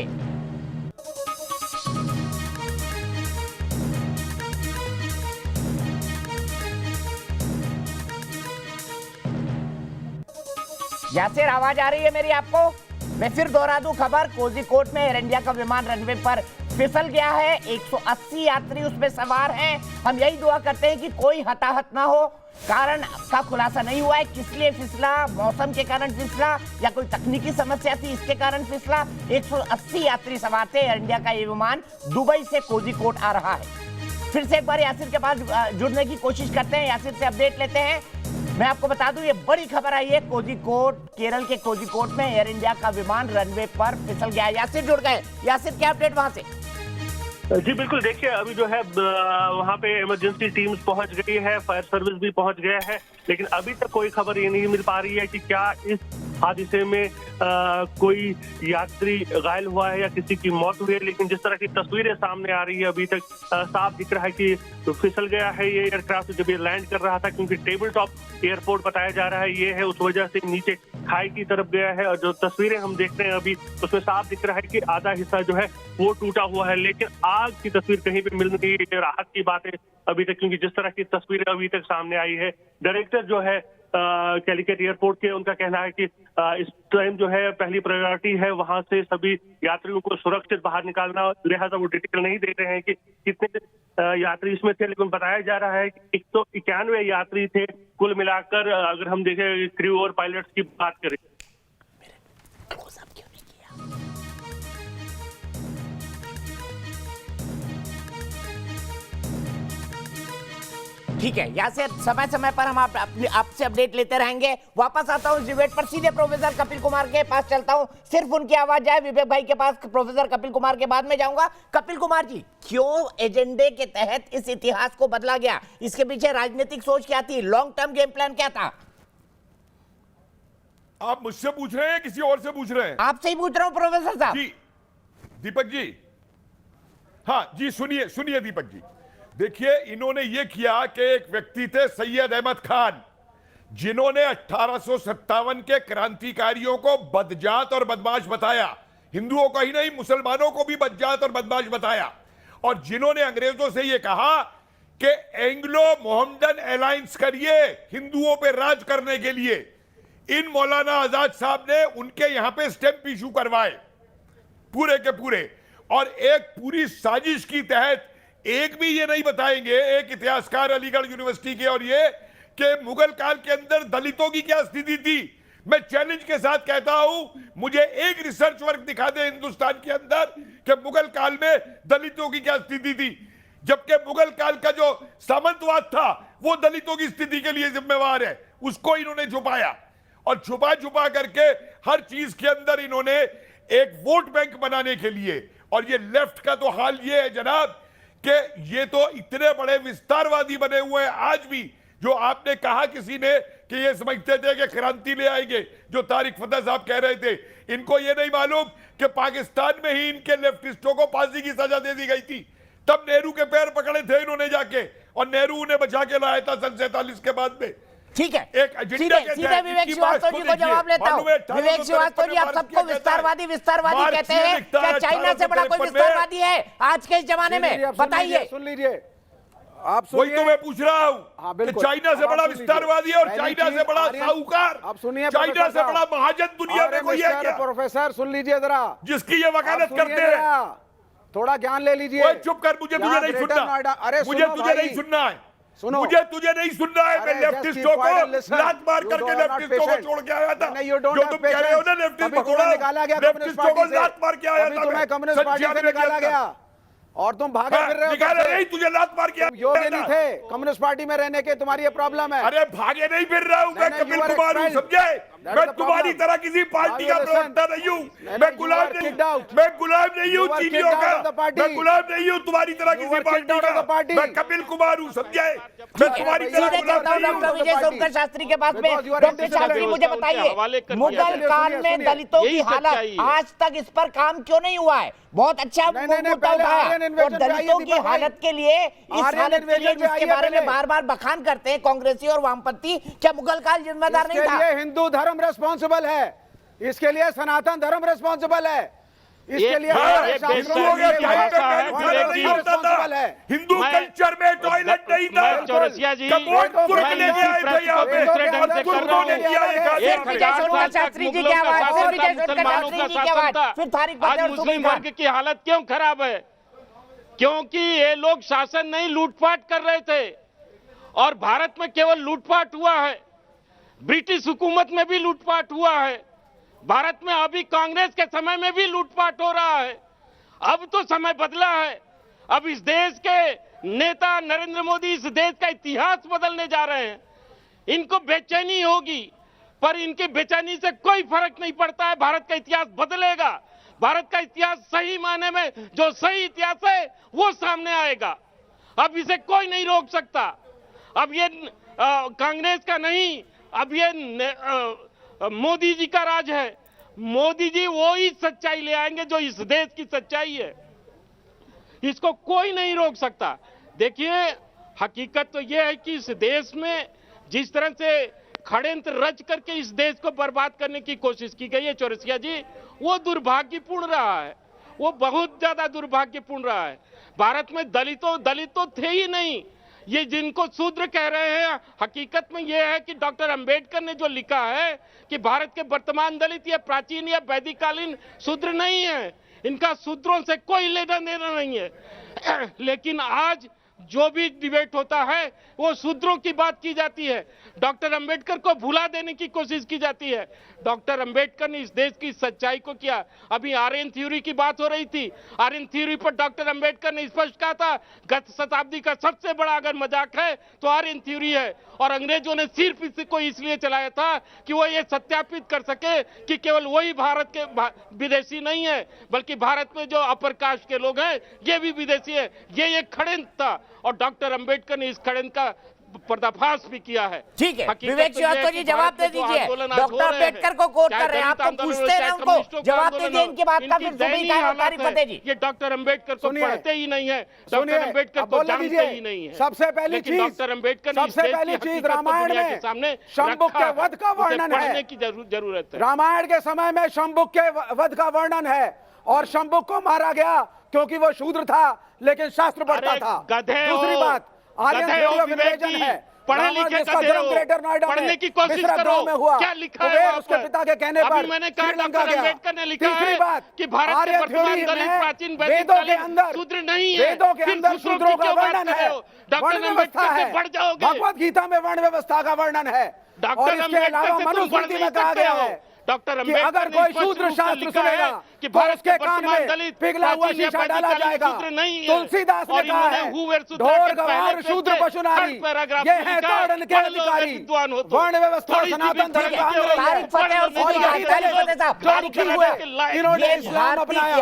यासिर, आवाज आ रही है मेरी आपको? मैं फिर दोहरा दूं खबर, कोझिकोड में एयर इंडिया का विमान रनवे पर फिसल गया है। 180 यात्री उसमें सवार हैं। हम यही दुआ करते हैं कि कोई हताहत ना हो। कारण का खुलासा नहीं हुआ है, किस लिए फिसला, मौसम के कारण फिसला या कोई तकनीकी समस्या थी इसके कारण फिसला। 180 यात्री सवार थे। एयर इंडिया का ये विमान दुबई से कोझिकोड आ रहा है। फिर से एक बार यासिर के पास जुड़ने की कोशिश करते हैं, यासिर से अपडेट लेते हैं। मैं आपको बता दूं, ये बड़ी खबर आई है, कोझिकोड, केरल के कोझिकोड में एयर इंडिया का विमान रनवे पर फिसल गया। यासिर जुड़ गए। यासिर, क्या अपडेट वहां से? जी बिल्कुल, देखिए अभी जो है वहाँ पे इमरजेंसी टीम्स पहुंच गई है, फायर सर्विस भी पहुंच गया है, लेकिन अभी तक कोई खबर ये नहीं मिल पा रही है कि क्या इस हादसे में कोई यात्री घायल हुआ है या किसी की मौत हुई है। लेकिन जिस तरह की तस्वीरें सामने आ रही है अभी तक साफ दिख रहा है कि फिसल गया है ये एयरक्राफ्ट जब ये लैंड कर रहा था, क्योंकि टेबल टॉप एयरपोर्ट बताया जा रहा है ये है, उस वजह से नीचे खाई की तरफ गया है। और जो तस्वीरें हम देख रहे हैं अभी उसमें साफ दिख रहा है कि आधा हिस्सा जो है वो टूटा हुआ है, लेकिन आग की तस्वीर कहीं पे मिल नहीं है। राहत की बात है अभी तक, क्योंकि जिस तरह की तस्वीरें अभी तक सामने आई है, डायरेक्टर जो है कैलिकट एयरपोर्ट के, उनका कहना है कि इस टाइम जो है पहली प्रायोरिटी है वहां से सभी यात्रियों को सुरक्षित बाहर निकालना, लिहाजा वो डिटेल नहीं दे रहे हैं कि कितने यात्री इसमें थे, लेकिन बताया जा रहा है कि 191 यात्री थे कुल मिलाकर, अगर हम देखें क्रू और पायलट्स की बात करें। ठीक है यासिर, समय समय पर हम आपसे अपडेट लेते रहेंगे। वापस आता हूं डिबेट पर, सीधे प्रोफेसर कपिल कुमार के पास चलता हूं। सिर्फ उनकी आवाज जाए, विवेक भाई के पास प्रोफेसर कपिल कुमार के बाद में जाऊंगा। कपिल कुमार जी, क्यों एजेंडे के तहत इस इतिहास को बदला गया? इसके पीछे राजनीतिक सोच क्या थी? लॉन्ग टर्म गेम प्लान क्या था? आप मुझसे पूछ रहे हैं किसी और से पूछ रहे हैं? आपसे ही पूछ रहा हूं प्रोफेसर साहब। जी दीपक जी, हाँ जी, सुनिए सुनिए दीपक जी, देखिए इन्होंने ये किया कि एक व्यक्ति थे सैयद अहमद खान, जिन्होंने 1857 के क्रांतिकारियों को बदजात और बदमाश बताया, हिंदुओं को ही नहीं मुसलमानों को भी बदजात और बदमाश बताया, और जिन्होंने अंग्रेजों से ये कहा कि एंग्लो मोहम्मदन अलायंस करिए हिंदुओं पे राज करने के लिए। इन मौलाना आजाद साहब ने उनके यहां पे स्टैंप इशू करवाए पूरे के पूरे, और एक पूरी साजिश की तहत एक भी ये नहीं बताएंगे, एक इतिहासकार अलीगढ़ यूनिवर्सिटी के, और ये कि मुगल काल के अंदर दलितों की क्या स्थिति थी। मैं चैलेंज के साथ कहता हूं, मुझे एक रिसर्च वर्क दिखा दे हिंदुस्तान के अंदर कि मुगल काल में दलितों की क्या स्थिति थी, जबकि मुगल काल का जो सामंतवाद था वो दलितों की स्थिति के लिए जिम्मेवार है। उसको इन्होंने छुपाया, और छुपा छुपा करके हर चीज के अंदर इन्होंने एक वोट बैंक बनाने के लिए, और ये लेफ्ट का तो हाल ये है जनाब कि ये तो इतने बड़े विस्तारवादी बने हुए हैं आज भी। जो आपने कहा किसी ने कि ये समझते थे कि क्रांति ले आएंगे, जो तारिक फतेह साहब कह रहे थे, इनको ये नहीं मालूम कि पाकिस्तान में ही इनके लेफ्टिस्टों को फांसी की सजा दे दी गई थी। तब नेहरू के पैर पकड़े थे इन्होंने जाके, और नेहरू उन्हें बचा के लाया था सन 47 के बाद में। ठीक है, एक एजेंडा के सीधे विवेक श्रीवास्तव जी को जवाब लेता हूं। विवेक श्रीवास्तव जी, आप सबको विस्तारवादी कहते हैं, क्या चाइना से बड़ा कोई विस्तारवादी है आज के इस जमाने में? बताइए। सुन लीजिए, आप वही तो मैं पूछ रहा हूं कि चाइना से बड़ा विस्तारवादी है और चाइना से बड़ा साहूकार, आप सुनिए, चाइना से बड़ा महाजन दुनिया में कोई है क्या? प्रोफेसर सुन लीजिए जरा, जिसकी ये वकालत करते हैं। थोड़ा ज्ञान ले लीजिए। चुप कर, मुझे तुझे नहीं सुनना, अरे मुझे तुझे नहीं सुनना है, सुनो, मुझे तुझे नहीं सुनना है। मैं लेफ्टिस्टों को लात मार करके लेफ्टिस्टों को छोड़ के आया था। जो तुम कह रहे हो ना लेफ्टिस्ट पकड़ा, लेफ्टिस्टों को लात मार के आया था। तुम्हें कम्युनिस्ट पार्टी से निकाला गया और तुम भागे फिर रहे हो। निकाले नहीं, तुझे लात मार के योग्य नहीं थे कम्युनिस्ट पार्टी में रहने के, तुम्हारी ये प्रॉब्लम है। अरे भागे नहीं फिर रहा हूं मैं, कपिल कुमार हूं, समझे? मैं तुम्हारी तरह किसी पार्टी का प्रवक्ता नहीं हूं, मैं गुलाम नहीं हूं चीनियों का, मैं गुलाम नहीं हूं तुम्हारी तरह किसी पार्टी का, मैं कपिल कुमार हूं, समझे? मैं तुम्हारी तरह डॉक्टर विजय सोमकर शास्त्री के पास में। डॉक्टर शास्त्री, मुझे बताइए, मुगल काल में दलितों की हालत, आज तक इस पर काम क्यों नहीं हुआ है? बहुत अच्छा मुद्दा उठाया, और दलितों की हालत के लिए, इस हालत के लिए जिसके बारे में बार बार बखान करते हैं कांग्रेसी और वामपंथी, क्या मुगल काल जिम्मेदार नहीं था? हिंदू धर्म रेस्पॉन्सिबल है। इसके लिए सनातन धर्म रिस्पॉन्सिबल है, इसके लिए हिंदू कल्चर में टॉयलेट नहीं था। चौरसिया जी, कमोड तुर्क लेके आए थे यहाँ पे, तुर्कों ने किया ये शास्त्री जी की आवाज, आज मुस्लिम वर्ग की हालत क्यों खराब है? क्योंकि ये लोग शासन नहीं लूटपाट कर रहे थे, और भारत में केवल लूटपाट हुआ है, ब्रिटिश हुकूमत में भी लूटपाट हुआ है, भारत में अभी कांग्रेस के समय में भी लूटपाट हो रहा है। अब तो समय बदला है, अब इस देश के नेता नरेंद्र मोदी इस देश का इतिहास बदलने जा रहे हैं। इनको बेचैनी होगी, पर इनकी बेचैनी से कोई फर्क नहीं पड़ता है। भारत का इतिहास बदलेगा, भारत का इतिहास सही मायने में जो सही इतिहास है वो सामने आएगा। अब इसे कोई नहीं रोक सकता। अब ये कांग्रेस का नहीं, अब ये मोदी जी का राज है। मोदी जी वो ही सच्चाई ले आएंगे जो इस देश की सच्चाई है, इसको कोई नहीं रोक सकता। देखिए, हकीकत तो ये है कि इस देश में जिस तरह से षड्यंत्र रच करके इस देश को बर्बाद करने की कोशिश की गई है चौरसिया जी, वो दुर्भाग्यपूर्ण रहा है, वो बहुत ज्यादा दुर्भाग्यपूर्ण रहा है। भारत में दलित तो थे ही नहीं। ये जिनको शूद्र कह रहे हैं, हकीकत में ये है कि डॉक्टर अंबेडकर ने जो लिखा है कि भारत के वर्तमान दलित या प्राचीन या वैदिककालीन शूद्र नहीं है, इनका शूद्रों से कोई लेना देना नहीं है। लेकिन आज जो भी डिबेट होता है वो शूद्रों की बात की जाती है, डॉक्टर अंबेडकर को भुला देने की कोशिश की जाती है। डॉक्टर अंबेडकर ने इस देश की सच्चाई को किया। अभी आर्यन थ्योरी की बात हो रही थी, आर्यन थ्योरी पर डॉक्टर अंबेडकर ने स्पष्ट कहा था गत शताब्दी का सबसे बड़ा अगर मजाक है तो आर्यन थ्योरी है, और अंग्रेजों ने सिर्फ इसको इसलिए चलाया था कि वो ये सत्यापित कर सके कि केवल वही भारत के विदेशी नहीं है, बल्कि भारत में जो अपर कास्ट के लोग हैं ये भी विदेशी है। ये एक षड्यंत्र था, और डॉक्टर अंबेडकर ने इस षड्यंत्र का पर्दाफाश भी किया है। ठीक है, विवेक श्रीवास्तव जी जवाब दे दीजिए। डॉक्टर अंबेडकर को कोट कर रहे हैं, आप तो पूछते हैं उनको, जवाब दीजिए इनकी बात का। फिर तारीफ फतेह जी, ये डॉक्टर अंबेडकर को पढ़ते ही नहीं है, डॉक्टर अंबेडकर को जानते ही नहीं है। सबसे पहली चीज, डॉक्टर अंबेडकर सबसे पहली चीज रामायण में शंभुक के वध का वर्णन है, पढ़ने की जरूरत है। रामायण के समय में शंभुक के वध का वर्णन है, और शंभुक को मारा गया क्योंकि वो शूद्र था लेकिन शास्त्र पढ़ता था। दूसरी बात, आर्यन थ्योरी ऑफ रिलीजन है, पढ़े लिखे ग्रेटर नोएडा पढ़ने की कोशिश करो में हुआ, क्या लिखा है उसके पिता के कहने पर मैंने कहा डॉक्टर अंबेडकर ने लिखा तीसरी है बात कि भारत के वर्तमान दलित प्राचीन वेदों के अंदर शूद्र नहीं है, वेदों के अंदर शूद्रों का वर्णन है, डॉक्टर अंबेडकर से बढ़ जाओगे। भगवत गीता में वर्ण व्यवस्था का वर्णन है, और इसके अलावा मनुस्मृति में कहा गया है डॉक्टर कि अगर कोई शूद्र शास्त्र सुनेगा कि तो उसके कान में पिघला हुआ शीशा डाला जाएगा। तुलसीदास ने कहा है, ढोर गवार शूद्र पशु नारी, ये है ताड़न के अधिकारी, वर्ण व्यवस्था सनातन धर्म का इन्होंने इस्लाम अपनाया,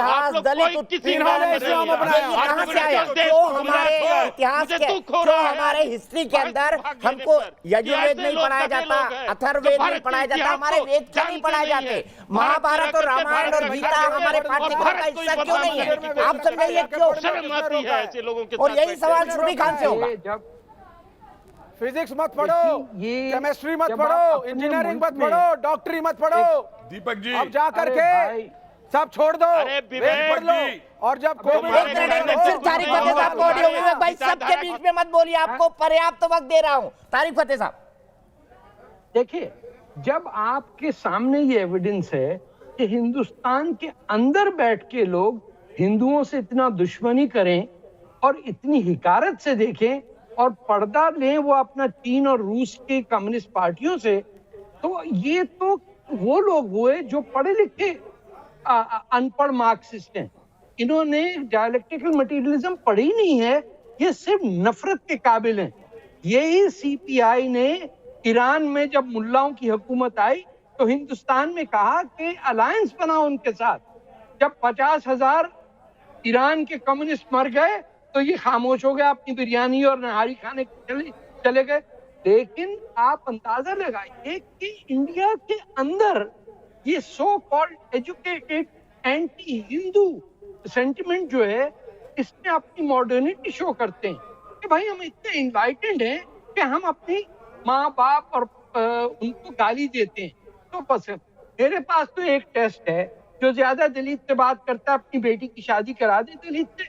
इन्होंने इस्लाम अपनाया। कहां से आया? जो हमारे इतिहास के, जो हमारे हिस्ट्री के अंदर हमको यजुर्वेद नहीं पढ़ाया जाता, अथर्ववेद नहीं पढ़ाया जाता, हमारे वेद क्यों नहीं पढ़ाए जाते? महाभारत और रामायण और गीता हमारे पाठ्यक्रम का हिस्सा क्यों नहीं है? आप समझाइए क्यों? शर्म आती है ऐसे लोगों के और साथ यही सवाल श्रुति खान से होगा। फिजिक्स मत पढ़ो, केमिस्ट्री मत पढ़ो, इंजीनियरिंग मत पढ़ो, डॉक्टरी मत पढ़ो, दीपक जी अब जा करके सब छोड़ दो, विवेक पढ़ लो। और जब कोविड भाई सबके बीच में मत बोलिए, आपको पर्याप्त वक्त दे रहा हूं। तारिक फतेह साहब, देखिए, जब आपके सामने ये एविडेंस है कि हिंदुस्तान के अंदर बैठ के लोग हिंदुओं से इतना दुश्मनी करें और इतनी हिकारत से देखें और पर्दा लें वो अपना चीन और रूस के कम्युनिस्ट पार्टियों से, तो ये तो वो लोग हुए जो पढ़े लिखे अनपढ़ मार्क्सिस्ट हैं। इन्होंने डायलेक्टिकल मटेरियलिज्म पढ़ी नहीं है, ये सिर्फ नफरत के काबिल हैं। यही सीपीआई ने ईरान में जब मुल्लाओं की हुकूमत आई तो हिंदुस्तान में कहा कि अलायंस बनाओ उनके साथ। जब 50,000 ईरान के कम्युनिस्ट मर गए तो ये खामोश हो गया, अपनी बिरयानी और नहारी खाने चले गए। लेकिन आप अंदाजा लगाइए कि इंडिया के अंदर ये so called educated anti Hindu sentiment जो है, इसमें अपनी मॉडर्निटी शो करते हैं कि भाई हम इतने इनलाइटेंड हैं कि हम अपनी माँ बाप और उनको गाली देते हैं। तो बस मेरे पास तो एक टेस्ट है, जो ज्यादा दलित से बात करता है अपनी बेटी की शादी करा दे दलित से,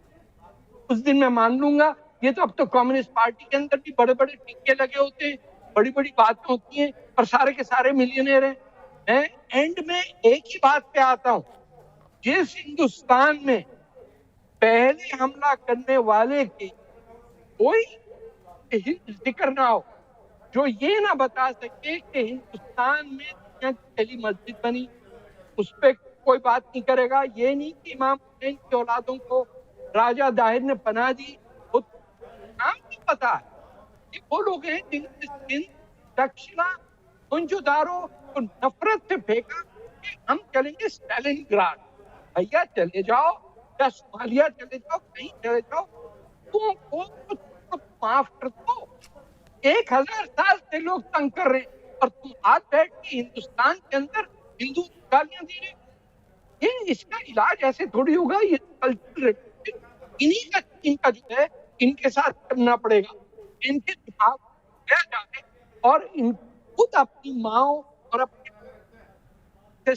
उस दिन मैं मान लूंगा। ये तो अब तो कम्युनिस्ट पार्टी के अंदर भी बड़े बड़े टीके लगे होते हैं, बड़ी बड़ी बातें होती हैं और सारे के सारे मिलियनेयर हैं। मैं एंड में एक ही बात पे आता हूं, जिस हिंदुस्तान में पहले हमला करने वाले की कोई जिक्र ना हो, जो ये ना बता सके कि हिंदुस्तान में दुनिया की पहली मस्जिद बनी, उस पर कोई बात नहीं करेगा। ये नहीं कि इमाम हुसैन की औलादों को राजा दाहिर ने पनाह दी, वो नाम नहीं पता है। ये वो लोग हैं जिनके सिंध, दक्षिणा, मुंजुदारो को नफरत से फेंका कि हम चलेंगे स्टालिनग्राड। भैया चले जाओ, या सोमालिया चले जाओ, कहीं चले जाओ, तुमको माफ कर दो। 1000 साल से लोग तंग कर रहे हैं और तुम आज बैठ के हिंदुस्तान के अंदर हिंदू गालियां दे रहे। ये इसका इलाज ऐसे थोड़ी होगा। ये कल्चरल इनका जो है इनके साथ करना पड़ेगा। इनके दिमाग गया जाए और इन खुद अपनी माओ और अपने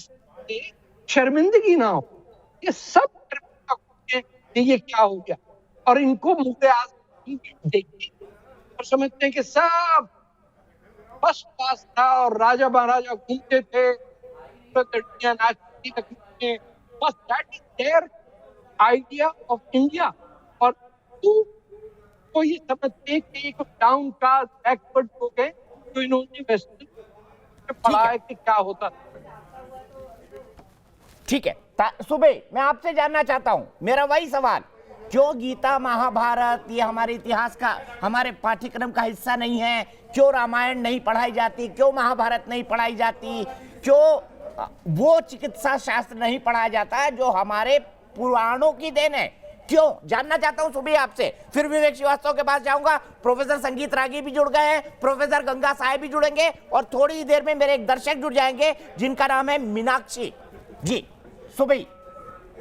शर्मिंदगी ना हो। ये सब ये क्या हो गया, और इनको मुझे आज देखिए और समझते हैं कि सब फर्स्ट क्लास था और राजा महाराजा घूमते थे, लड़कियां नाचती थी, बस that is their idea of India. और तो ये समझते हैं कि एक डाउन कास्ट बैकवर्ड हो गए, तो इन्होंने वेस्टर्न में पढ़ा है कि क्या होता। ठीक है सुबह, मैं आपसे जानना चाहता हूं, मेरा वही सवाल, जो गीता महाभारत ये हमारे इतिहास का, हमारे पाठ्यक्रम का हिस्सा नहीं है, क्यों रामायण नहीं पढ़ाई जाती, क्यों महाभारत नहीं पढ़ाई जाती, क्यों वो चिकित्सा शास्त्र नहीं पढ़ाया जाता है जो हमारे पुराणों की देन है, क्यों? जानना चाहता हूं सुबह आपसे। फिर विवेक श्रीवास्तव के पास जाऊंगा, प्रोफेसर संगीत रागी भी जुड़ गए हैं, प्रोफेसर गंगा साहेब भी जुड़ेंगे और थोड़ी देर में मेरे एक दर्शक जुड़ जाएंगे जिनका नाम है मीनाक्षी जी। सुबह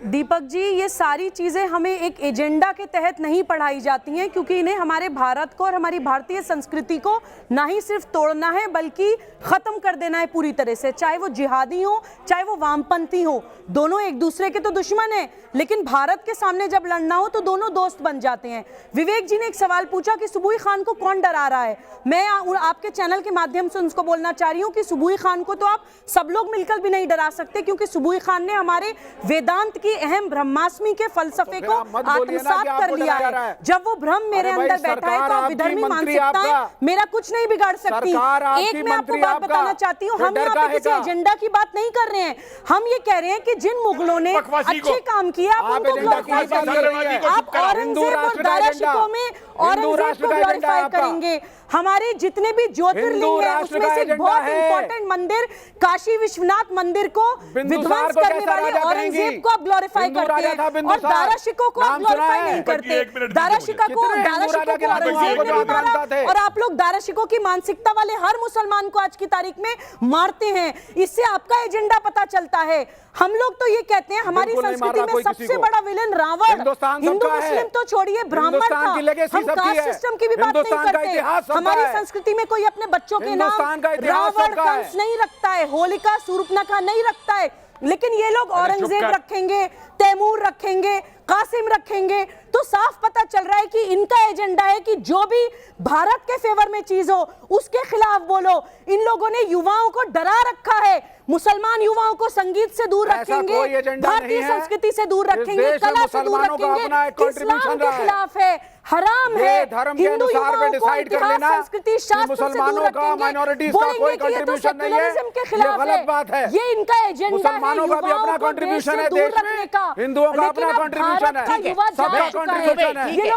दीपक जी, ये सारी चीज़ें हमें एक एजेंडा के तहत नहीं पढ़ाई जाती हैं, क्योंकि इन्हें हमारे भारत को और हमारी भारतीय संस्कृति को ना ही सिर्फ तोड़ना है बल्कि ख़त्म कर देना है पूरी तरह से। चाहे वो जिहादी हो, चाहे वो वामपंथी हो, दोनों एक दूसरे के तो दुश्मन हैं, लेकिन भारत के सामने जब लड़ना हो तो दोनों दोस्त बन जाते हैं। विवेक जी ने एक सवाल पूछा कि सुबुई खान को कौन डरा रहा है। मैं आपके चैनल के माध्यम से उनको बोलना चाह रही हूँ कि सुबुई खान को तो आप सब लोग मिलकर भी नहीं डरा सकते, क्योंकि सुबुई खान ने हमारे वेदांत की अहम ब्रह्मास्मि के फलसफे को आत्मसात कर लिया है। जब वो ब्रह्म मेरे अंदर बैठा है तो आप विधर्मी मानसिकताएं मेरा कुछ नहीं बिगाड़ सकती। एक मैं आपको बात बताना चाहती हूँ, हम यहाँ पे किसी एजेंडा की बात नहीं कर रहे हैं, हम ये कह रहे हैं कि जिन मुगलों ने अच्छे काम किए आप उनको ग्लोरीफाई करेंगे। आप औरंगजेब और दाराशिकों में औरंगजेब को ग्लोरीफाई करेंगे। हमारे जितने भी ज्योतिर्लिंग हैं उसमें से बहुत इंपॉर्टेंट मंदिर काशी विश्वनाथ मंदिर को विध्वंस करने वाले औरंगजेब को आप ग्लोरीफाई करते हैं और दाराशिकों को आप ग्लोरीफाई नहीं करते। दाराशिकों को औरंगजेब ने भी मारा और आप लोग दाराशिकों की मानसिकता वाले हर मुसलमान को आज की तारीख में मारते हैं। इससे आपका एजेंडा पता चलता है। हम लोग तो ये कहते हैं हमारी संस्कृति में सबसे बड़ा विलेन रावण, हिंदू मुस्लिम तो छोड़िए ब्राह्मण था। हम कास्ट सिस्टम की भी बात नहीं करते। हमारी संस्कृति में कोई अपने बच्चों के नाम रावण, कंस नहीं रखता है, होलिका, शूर्पणखा नहीं रखता है, लेकिन ये लोग औरंगजेब रखेंगे, तैमूर रखेंगे, कासिम रखेंगे। तो साफ पता चल रहा है कि इनका एजेंडा है कि जो भी भारत के फेवर में चीज हो उसके खिलाफ बोलो। इन लोगों ने युवाओं को डरा रखा है। मुसलमान युवाओं को संगीत से दूर रखेंगे, भारतीय संस्कृति से दूर रखेंगे, कला से दूर रखेंगे, इस्लाम के खिलाफ है, हराम है। हिंदू युवाओं को इतिहास, संस्कृति, शास्त्र से दूर रखेंगे, बोलेंगे कि ये तो सेक्युलरिज्म के खिलाफ है। ये इनका एजेंडा है युवाओं को देश से दूर रखने का। हिंदुओं का अपना कंट्रीब्यूशन है, युवा जा चुका है। ये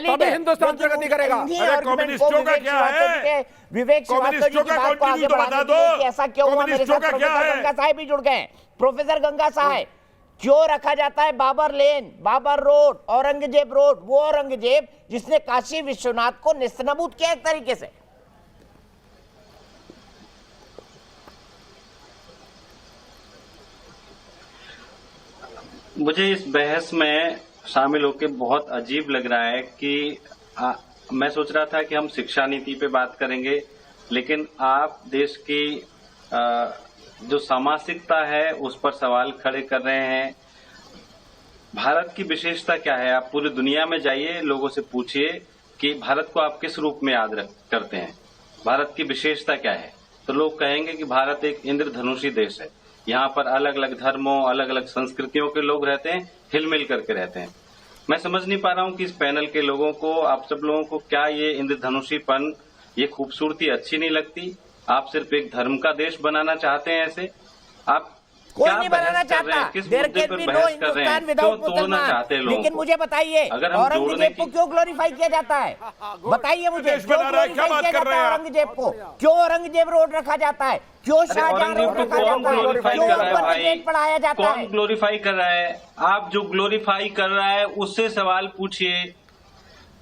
लोग हिंदुस्तान प्रगति करेगा। कम्युनिस्टों का क्या है? विवेक श्रीवास्तव जी की बात को आगे बढ़ाने के लिए कि ऐसा क्यों हुआ, मेरे साथ प्रोफेसर गंगा साहेब भी जुड़ गए। प्रोफेसर गंगा साहेब, क्यों रखा जाता है बाबर लेन, बाबर रोड, औरंगजेब रोड, वो औरंगजेब जिसने काशी विश्वनाथ को नेस्तनाबूद किया एक तरीके से? मुझे इस बहस में शामिल होकर बहुत अजीब लग रहा है कि मैं सोच रहा था कि हम शिक्षा नीति पे बात करेंगे, लेकिन आप देश की जो सामाजिकता है उस पर सवाल खड़े कर रहे हैं। भारत की विशेषता क्या है? आप पूरी दुनिया में जाइए, लोगों से पूछिए कि भारत को आप किस रूप में याद करते हैं, भारत की विशेषता क्या है, तो लोग कहेंगे कि भारत एक इंद्रधनुषी देश है। यहाँ पर अलग अलग धर्मों, अलग अलग संस्कृतियों के लोग रहते हैं, हिलमिल करके रहते हैं। मैं समझ नहीं पा रहा हूँ कि इस पैनल के लोगों को, आप सब लोगों को क्या ये इंद्रधनुषीपन, ये खूबसूरती अच्छी नहीं लगती? आप सिर्फ एक धर्म का देश बनाना चाहते हैं ऐसे? आप कोई नहीं बनाना चाहता। There can be no Hindustan without Musalman. लेकिन मुझे बताइए, औरंगजेब को क्यों ग्लोरीफाई किया जाता है? बताइए मुझे, क्यों ग्लोरीफाई किया जाता है औरंगजेब को? क्यों औरंगजेब रोड रखा जाता है? क्यों शाहजहां रोड रखा जाता है? क्यों ऊपर पढ़ाया जाता है? कौन ग्लोरीफाई कर रहा है? आप जो ग्लोरीफाई कर रहा है उससे सवाल पूछिए।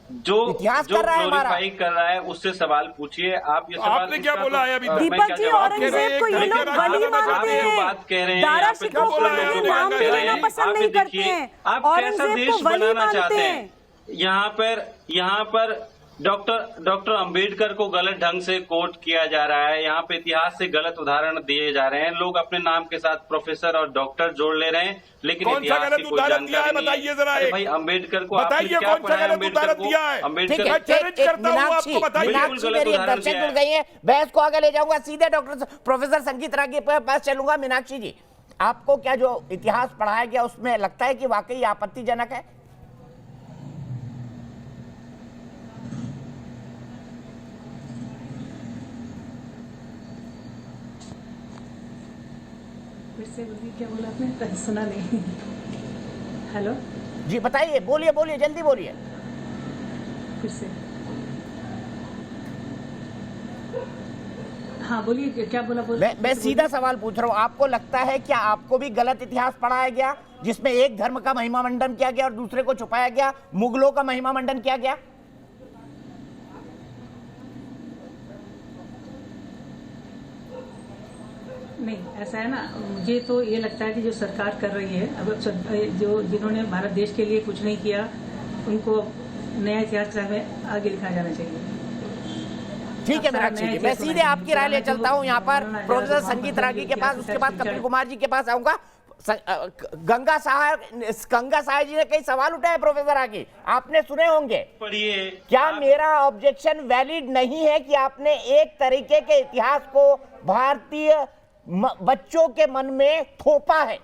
जो ग्लोरीफाई कर रहा है उससे सवाल पूछिए। आप ये सवाल आपने क्या बोला है अभी? दीपक जी, औरंगजेब को ये लोग वली मानते हैं। जो बात कह रहे हैं, दारा शिकोह को ये नाम भी लेना पसंद नहीं करते हैं। आप कैसा औरंगजेब देश को वली बनाना मानते चाहते हैं? हैं? यहाँ पर डॉक्टर अंबेडकर को गलत ढंग से कोट किया जा रहा है। यहाँ पे इतिहास से गलत उदाहरण दिए जा रहे हैं। लोग अपने नाम के साथ प्रोफेसर और डॉक्टर जोड़ ले रहे हैं, लेकिन इतिहास की कोई जानकारी नहीं है। बताइए भाई अंबेडकर को बताइए क्या कौन सा पढ़ाया? गलत उदाहरण दिया है? अंबेडकर मैं चैलेंज करता हूं आपको, बताइए। मीनाक्षी मेरी एक दर्शक जुड़ गई है, बहस को आगे ले जाऊंगा, सीधे डॉक्टर प्रोफेसर संगीत रागी के पास चलूंगा। मीनाक्षी जी, आपको क्या जो इतिहास पढ़ाया गया उसमें लगता है कि वाकई आपत्तिजनक है? क्या बोला आपने? सुना नहीं। हेलो जी बताइए, बोलिए बोलिए, जल्दी बोलिए। फिर से हाँ बोलिए, क्या बोला? मैं सीधा सवाल पूछ रहा हूँ, आपको लगता है क्या आपको भी गलत इतिहास पढ़ाया गया, जिसमें एक धर्म का महिमा मंडन किया गया और दूसरे को छुपाया गया, मुगलों का महिमा मंडन किया गया? नहीं, ऐसा है ना, मुझे तो ये लगता है कि जो सरकार कर रही है, अब जो जिन्होंने भारत देश के लिए कुछ नहीं किया, उनको नया इतिहास में आगे लिखा जाना चाहिए। ठीक है मीनाक्षी जी, मैं सीधे आपकी राय ले चलता हूँ यहाँ पर प्रोफेसर संगीत रागी के पास, उसके बाद कपिल कुमार जी के पास आऊंगा। गंगा साहा जी ने कई सवाल उठाए प्रोफेसर रागी, आपने सुने होंगे। पढ़िए। क्या मेरा ऑब्जेक्शन वैलिड नहीं है कि आपने एक तरीके के इतिहास को भारतीय बच्चों के मन में थोपा है?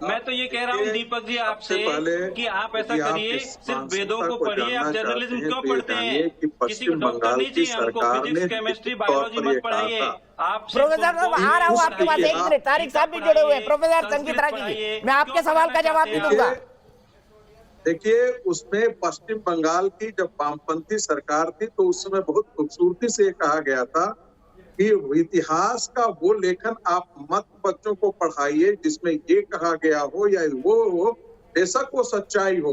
मैं तो ये कह रहा हूँ दीपक जी आपसे कि आप ऐसा करिए, सिर्फ वेदों को पढ़िए। आप जर्नलिज्म क्यों पढ़ते हैं? किसी को डॉक्टर नहीं चाहिए, हमको फिजिक्स, केमिस्ट्री, बायोलॉजी मत पढ़ाइए। आप प्रोफेसर साहब आ रहा हूँ आपके पास, एक मिनट, तारिक साहब भी जुड़े हुए हैं। प्रोफेसर संगीत रागी जी, मैं आपके सवाल का जवाब भी दूंगा। देखिए, उसमें पश्चिम बंगाल की जब वामपंथी सरकार थी तो उस समय बहुत खूबसूरती से कहा गया था कि इतिहास का वो लेखन आप मत बच्चों को पढ़ाइए जिसमें ये कहा गया हो या वो हो, बेशक वो सच्चाई हो,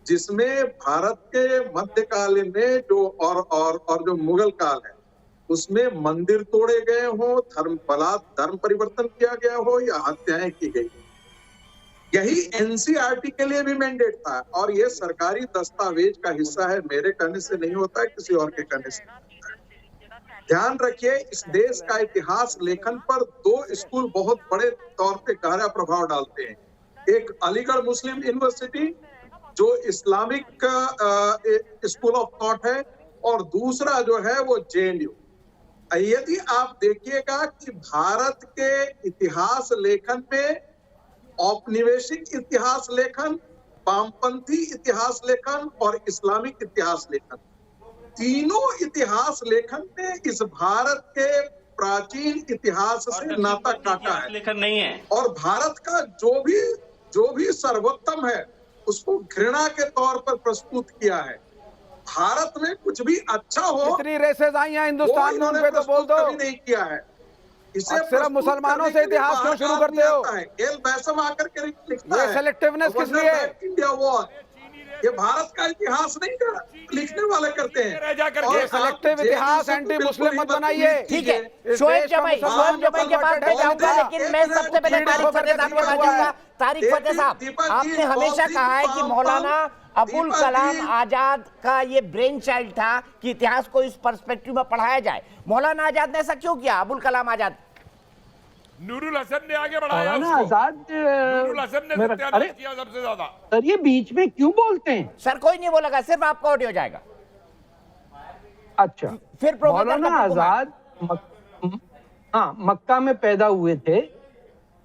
जिसमें भारत के मध्यकालीन में जो और जो मुगल काल है उसमें मंदिर तोड़े गए हो, धर्म परिवर्तन किया गया हो या हत्याएं की गई। यही एनसीईआरटी के लिए भी मैंडेट था और ये सरकारी दस्तावेज का हिस्सा है। मेरे कहने से नहीं होता है, किसी और के कहने से। ध्यान रखिए, इस देश का इतिहास लेखन पर दो स्कूल बहुत बड़े तौर पे गहरा प्रभाव डालते हैं। एक अलीगढ़ मुस्लिम यूनिवर्सिटी जो इस्लामिक स्कूल ऑफ थॉट है और दूसरा जो है वो जेएनयू। यदि आप देखिएगा कि भारत के इतिहास लेखन में औपनिवेशिक इतिहास लेखन, वामपंथी इतिहास लेखन और इस्लामिक इतिहास लेखन, तीनों इतिहास लेखन ने इस भारत के प्राचीन इतिहास से नाता काटा है। लेखन नहीं है और भारत का जो भी सर्वोत्तम है उसको घृणा के तौर पर प्रस्तुत किया है। भारत में कुछ भी अच्छा हो, कितनी रेसेस आई हैं हिंदुस्तान में, उन पे तो बोल दो। कभी नहीं किया है। इसे सिर्फ मुसलमानों से इतिहास क्यों शुरू करते हो? एल बैसम आकर के लिखता है, ये सेलेक्टिवनेस किस लिए? इंडिया वॉर ये भारत का इतिहास नहीं लिखने वाले करते हैं। रह जा करके ये सिलेक्टिव इतिहास एंटी मुस्लिम मत बनाइए। ठीक है, शोएब जमाई के पास मैं जाऊंगा, लेकिन मैं सबसे पहले तारिक फतेह साहब के पास जाऊंगा। तारिक फतेह साहब, आपने हमेशा कहा है कि मौलाना अबुल कलाम आजाद का ये ब्रेन चाइल्ड था कि इतिहास को इस पर्सपेक्टिव में पढ़ाया जाए। मौलाना आजाद ने ऐसा क्यों किया? अबुल कलाम आजाद, नूरुल हसन ने आगे बढ़ाया मौलाना उसको। आजाद नूरुल हसन ने सत्यानाश किया सबसे ज्यादा। सर ये बीच में क्यों बोलते हैं? सर कोई नहीं बोलेगा, सिर्फ आपका ऑडियो जाएगा। अच्छा, फिर प्रोफेसर मौलाना कपूर कुमार। आजाद हाँ मक्का में पैदा हुए थे।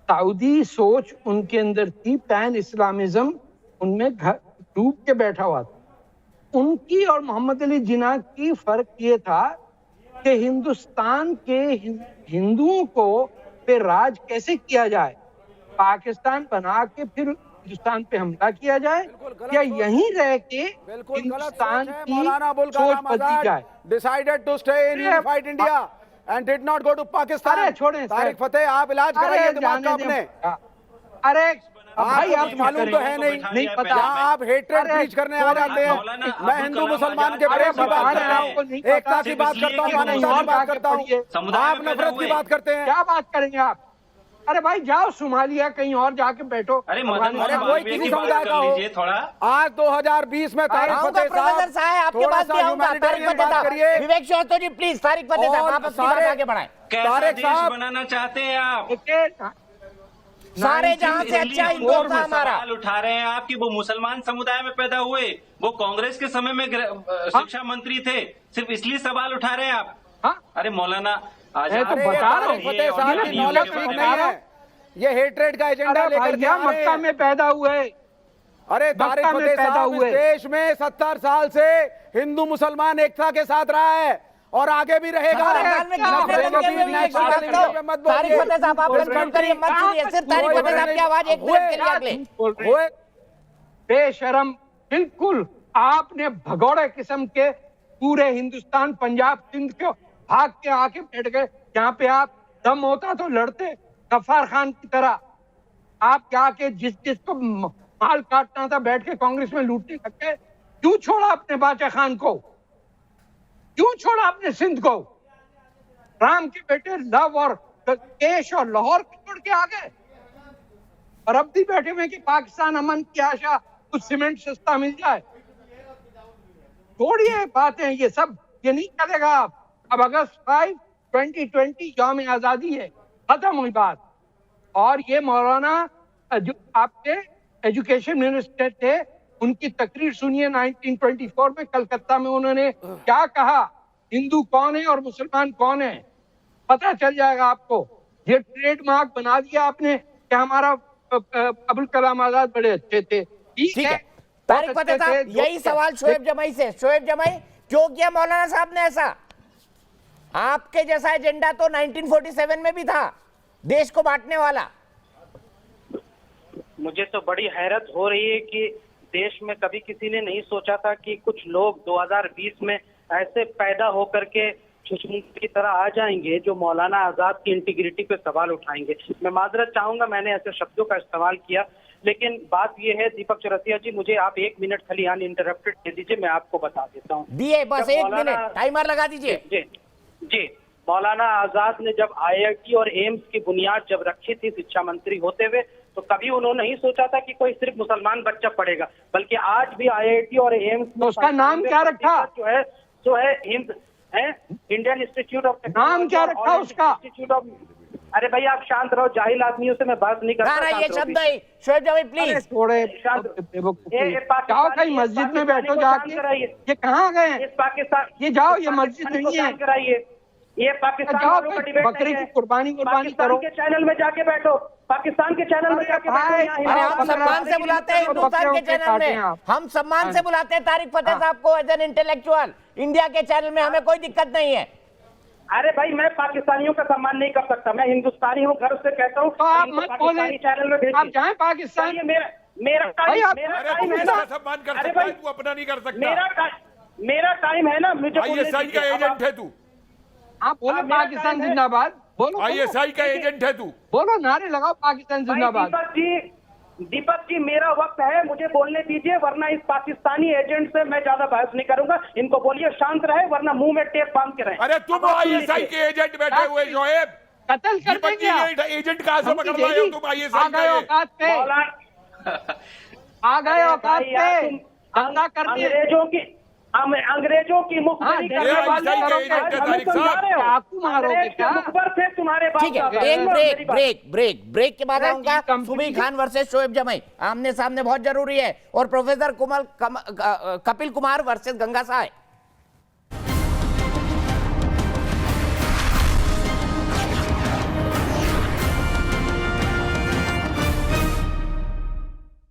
सऊदी सोच उनके अंदर थी, पैन इस्लामिज्म उनमें डूब के बैठा हुआ था। उनकी और मोहम्मद अली जिन्ना की फर्क ये था कि हिंदुस्तान के हिंदुओं को पे राज कैसे किया जाए, पाकिस्तान बना के फिर हिंदुस्तान पे हमला किया जाए या यहीं रह के हिंदुस्तान की मौलाना अबुल सोच कलाम बदली आजाद जाए। Decided to stay in unified India and did not go to Pakistan. अरे छोड़ें तारिक फतेह, आप इलाज कराइए दिमाग का अपने। अरे भाई आप मालूम तो है नहीं पता, आप हेट्रेड प्रीच करने आ जाते हैं। मैं हिंदू मुसलमान के प्रेम की बात कर रहा हूँ, एकता की बात करता हूँ, मानवता की बात करता हूँ। आप नफरत की बात करते हैं। क्या बात करेंगे आप? अरे भाई जाओ सोमालिया कहीं और जाके बैठो। अरे कोई किसी समुदाय का हो। थोड़ा आज 2020 में तारिक फतेह प्रोफेसर साहब आपके पास भी आऊंगा। तारिक फतेह साहब, विवेक श्रोतो जी प्लीज, तारिक फतेह साहब आप अपनी बात आगे बढ़ाएं। कैसा देश बनाना चाहते हैं आप? सारे जहां से अच्छा हिंदुओं का हमारा सवाल उठा रहे हैं आप कि वो मुसलमान समुदाय में पैदा हुए, वो कांग्रेस के समय में शिक्षा मंत्री थे, सिर्फ इसलिए सवाल उठा रहे हैं आप? अरे मौलाना आजाद तो बता रहा हूं, फतेह साहब की नॉलेज ठीक नहीं है। ये हेट्रेड का एजेंडा लेकर के आ रहे मक्का हैं। में पैदा हुए। अरे तारिक मक्का में फतेह पैदा साहब, इस हुए। देश में 70 साल से हिंदू मुसलमान एकता के साथ रहा है और आगे भी रहेगा। तारिक फतेह साहब आप कंट्रोल करिए, मत सुनिए, सिर्फ तारिक फतेह साहब की आवाज एक मिनट के लिए अगले। बेशरम, बिल्कुल आपने भगोड़े किस्म के पूरे हिंदुस्तान पंजाब सिंध को भाग के आके बैठ गए। जहाँ पे आप दम होता तो लड़ते गफ्फार खान की तरह। आप जाके जिसको माल काटना था बैठ के कांग्रेस में लूटने लग गए। क्यों छोड़ा आपने बाचा खान को? क्यों छोड़ा आपने सिंध को? राम के बेटे लव और केश और लाहौर छोड़ के आ गए और अब भी बैठे हुए कि पाकिस्तान अमन की आशा कुछ सीमेंट सस्ता मिल जाए। छोड़िए बातें, ये सब ये नहीं चलेगा। अब अगस्त 5, 2020 यौम आजादी है, खत्म हुई बात। और ये मौलाना जो आपके एजुकेशन मिनिस्टर थे, उनकी तकरीर सुनिए 1924 में कलकत्ता में। उन्होंने क्या कहा, हिंदू कौन है और मुसलमान कौन है, पता चल जाएगा आपको। ये ट्रेडमार्क बना दिया आपने कि हमारा अबुल कलाम आजाद बड़े अच्छे थे। ठीक है तारिक फतेह साहब, यही सवाल शोएब जमाई से। शोएब जमाई, क्यों किया मौलाना साहब ने ऐसा? आपके जैसा एजेंडा तो 1947 में भी था, देश को बांटने वाला। मुझे तो बड़ी हैरत हो रही है कि देश में कभी किसी ने नहीं सोचा था कि कुछ लोग 2020 में ऐसे पैदा होकर के छुछमुख की तरह आ जाएंगे जो मौलाना आजाद की इंटीग्रिटी पे सवाल उठाएंगे। मैं माजरत चाहूंगा, मैंने ऐसे शब्दों का इस्तेमाल किया, लेकिन बात यह है दीपक चौरसिया जी, मुझे आप 1 मिनट खाली अनइंटरप्टेड दे दीजिए, मैं आपको बता देता हूँ। दिए बस 1 मिनट, टाइमर लगा दीजिए। जी, मौलाना आजाद ने जब IIT और एम्स की बुनियाद जब रखी थी शिक्षा मंत्री होते हुए, तो कभी उन्होंने नहीं सोचा था कि कोई सिर्फ मुसलमान बच्चा पढ़ेगा, बल्कि आज भी IIT और एम्स तो उसका नाम क्या रखा? जो है इंडियन इंस्टीट्यूट ऑफ नाम क्या रखा उसका? इंस्टीट्यूट ऑफ, अरे भाई आप शांत रहो, जाहिल आदमियों से मैं बात नहीं करता। ये शब्द नहीं, शोएब जमाई प्लीज। थोड़े जाओ कहीं मस्जिद में बैठो जाके। ये कहाँ गए? पाकिस्तान, ये जाओ, ये मस्जिद नहीं है। कराइए, ये पाकिस्तान वालों का डिबेट बकरी नहीं की है। कुर्बानी करो। के चैनल में जाके बैठो, पाकिस्तान के चैनल में जाके बैठो। अरे हम सम्मान से बुलाते हैं हिंदुस्तान के चैनल में, हम सम्मान से बुलाते हैं तारिक फतेह साहब को एज एन इंटेलेक्चुअल। इंडिया के चैनल में हमें कोई दिक्कत नहीं है। अरे भाई, मैं पाकिस्तानियों का सम्मान नहीं कर सकता, मैं हिंदुस्तानी हूँ, घर से कहता हूँ। तो आप मत बोले, चैनल में आप जाएं पाकिस्तान। मेरा टाइम है ना, सम्मान कर सकता है, तू अपना नहीं कर सकता। मेरा टाइम है ना, मुझे ISI का एजेंट है तू। आप बोलो पाकिस्तान जिंदाबाद, बोलो। ISI का एजेंट है तू, बोलो, नारे लगाओ पाकिस्तान जिंदाबाद। दीपक जी, मेरा वक्त है, मुझे बोलने दीजिए, वरना इस पाकिस्तानी एजेंट से मैं ज्यादा बहस नहीं करूंगा। इनको बोलिए शांत रहे, वरना मुंह में टेप बांध के रहे। अरे तुम आईएसआई के एजेंट बैठे हुए शोएब, कत्ल कर देंगे आप। एजेंट कहां से पकड़ रहे हो तुम आईएसआई आ गए औकात पे, आ गए औकात पे, दंगा करने अंग्रेजों की मुखबरी करने वाले हमें समझा रहे हो? चाकू मारोगे क्या? मुखबर थे तुम्हारे बाप ठीक है, दादा। एक ब्रेक के बाद अरे आऊंगा। कंपनी- सुबी खान वर्सेस शोएब जमाई आमने सामने बहुत जरूरी है, और प्रोफेसर कपिल कुमार वर्सेस गंगा साय।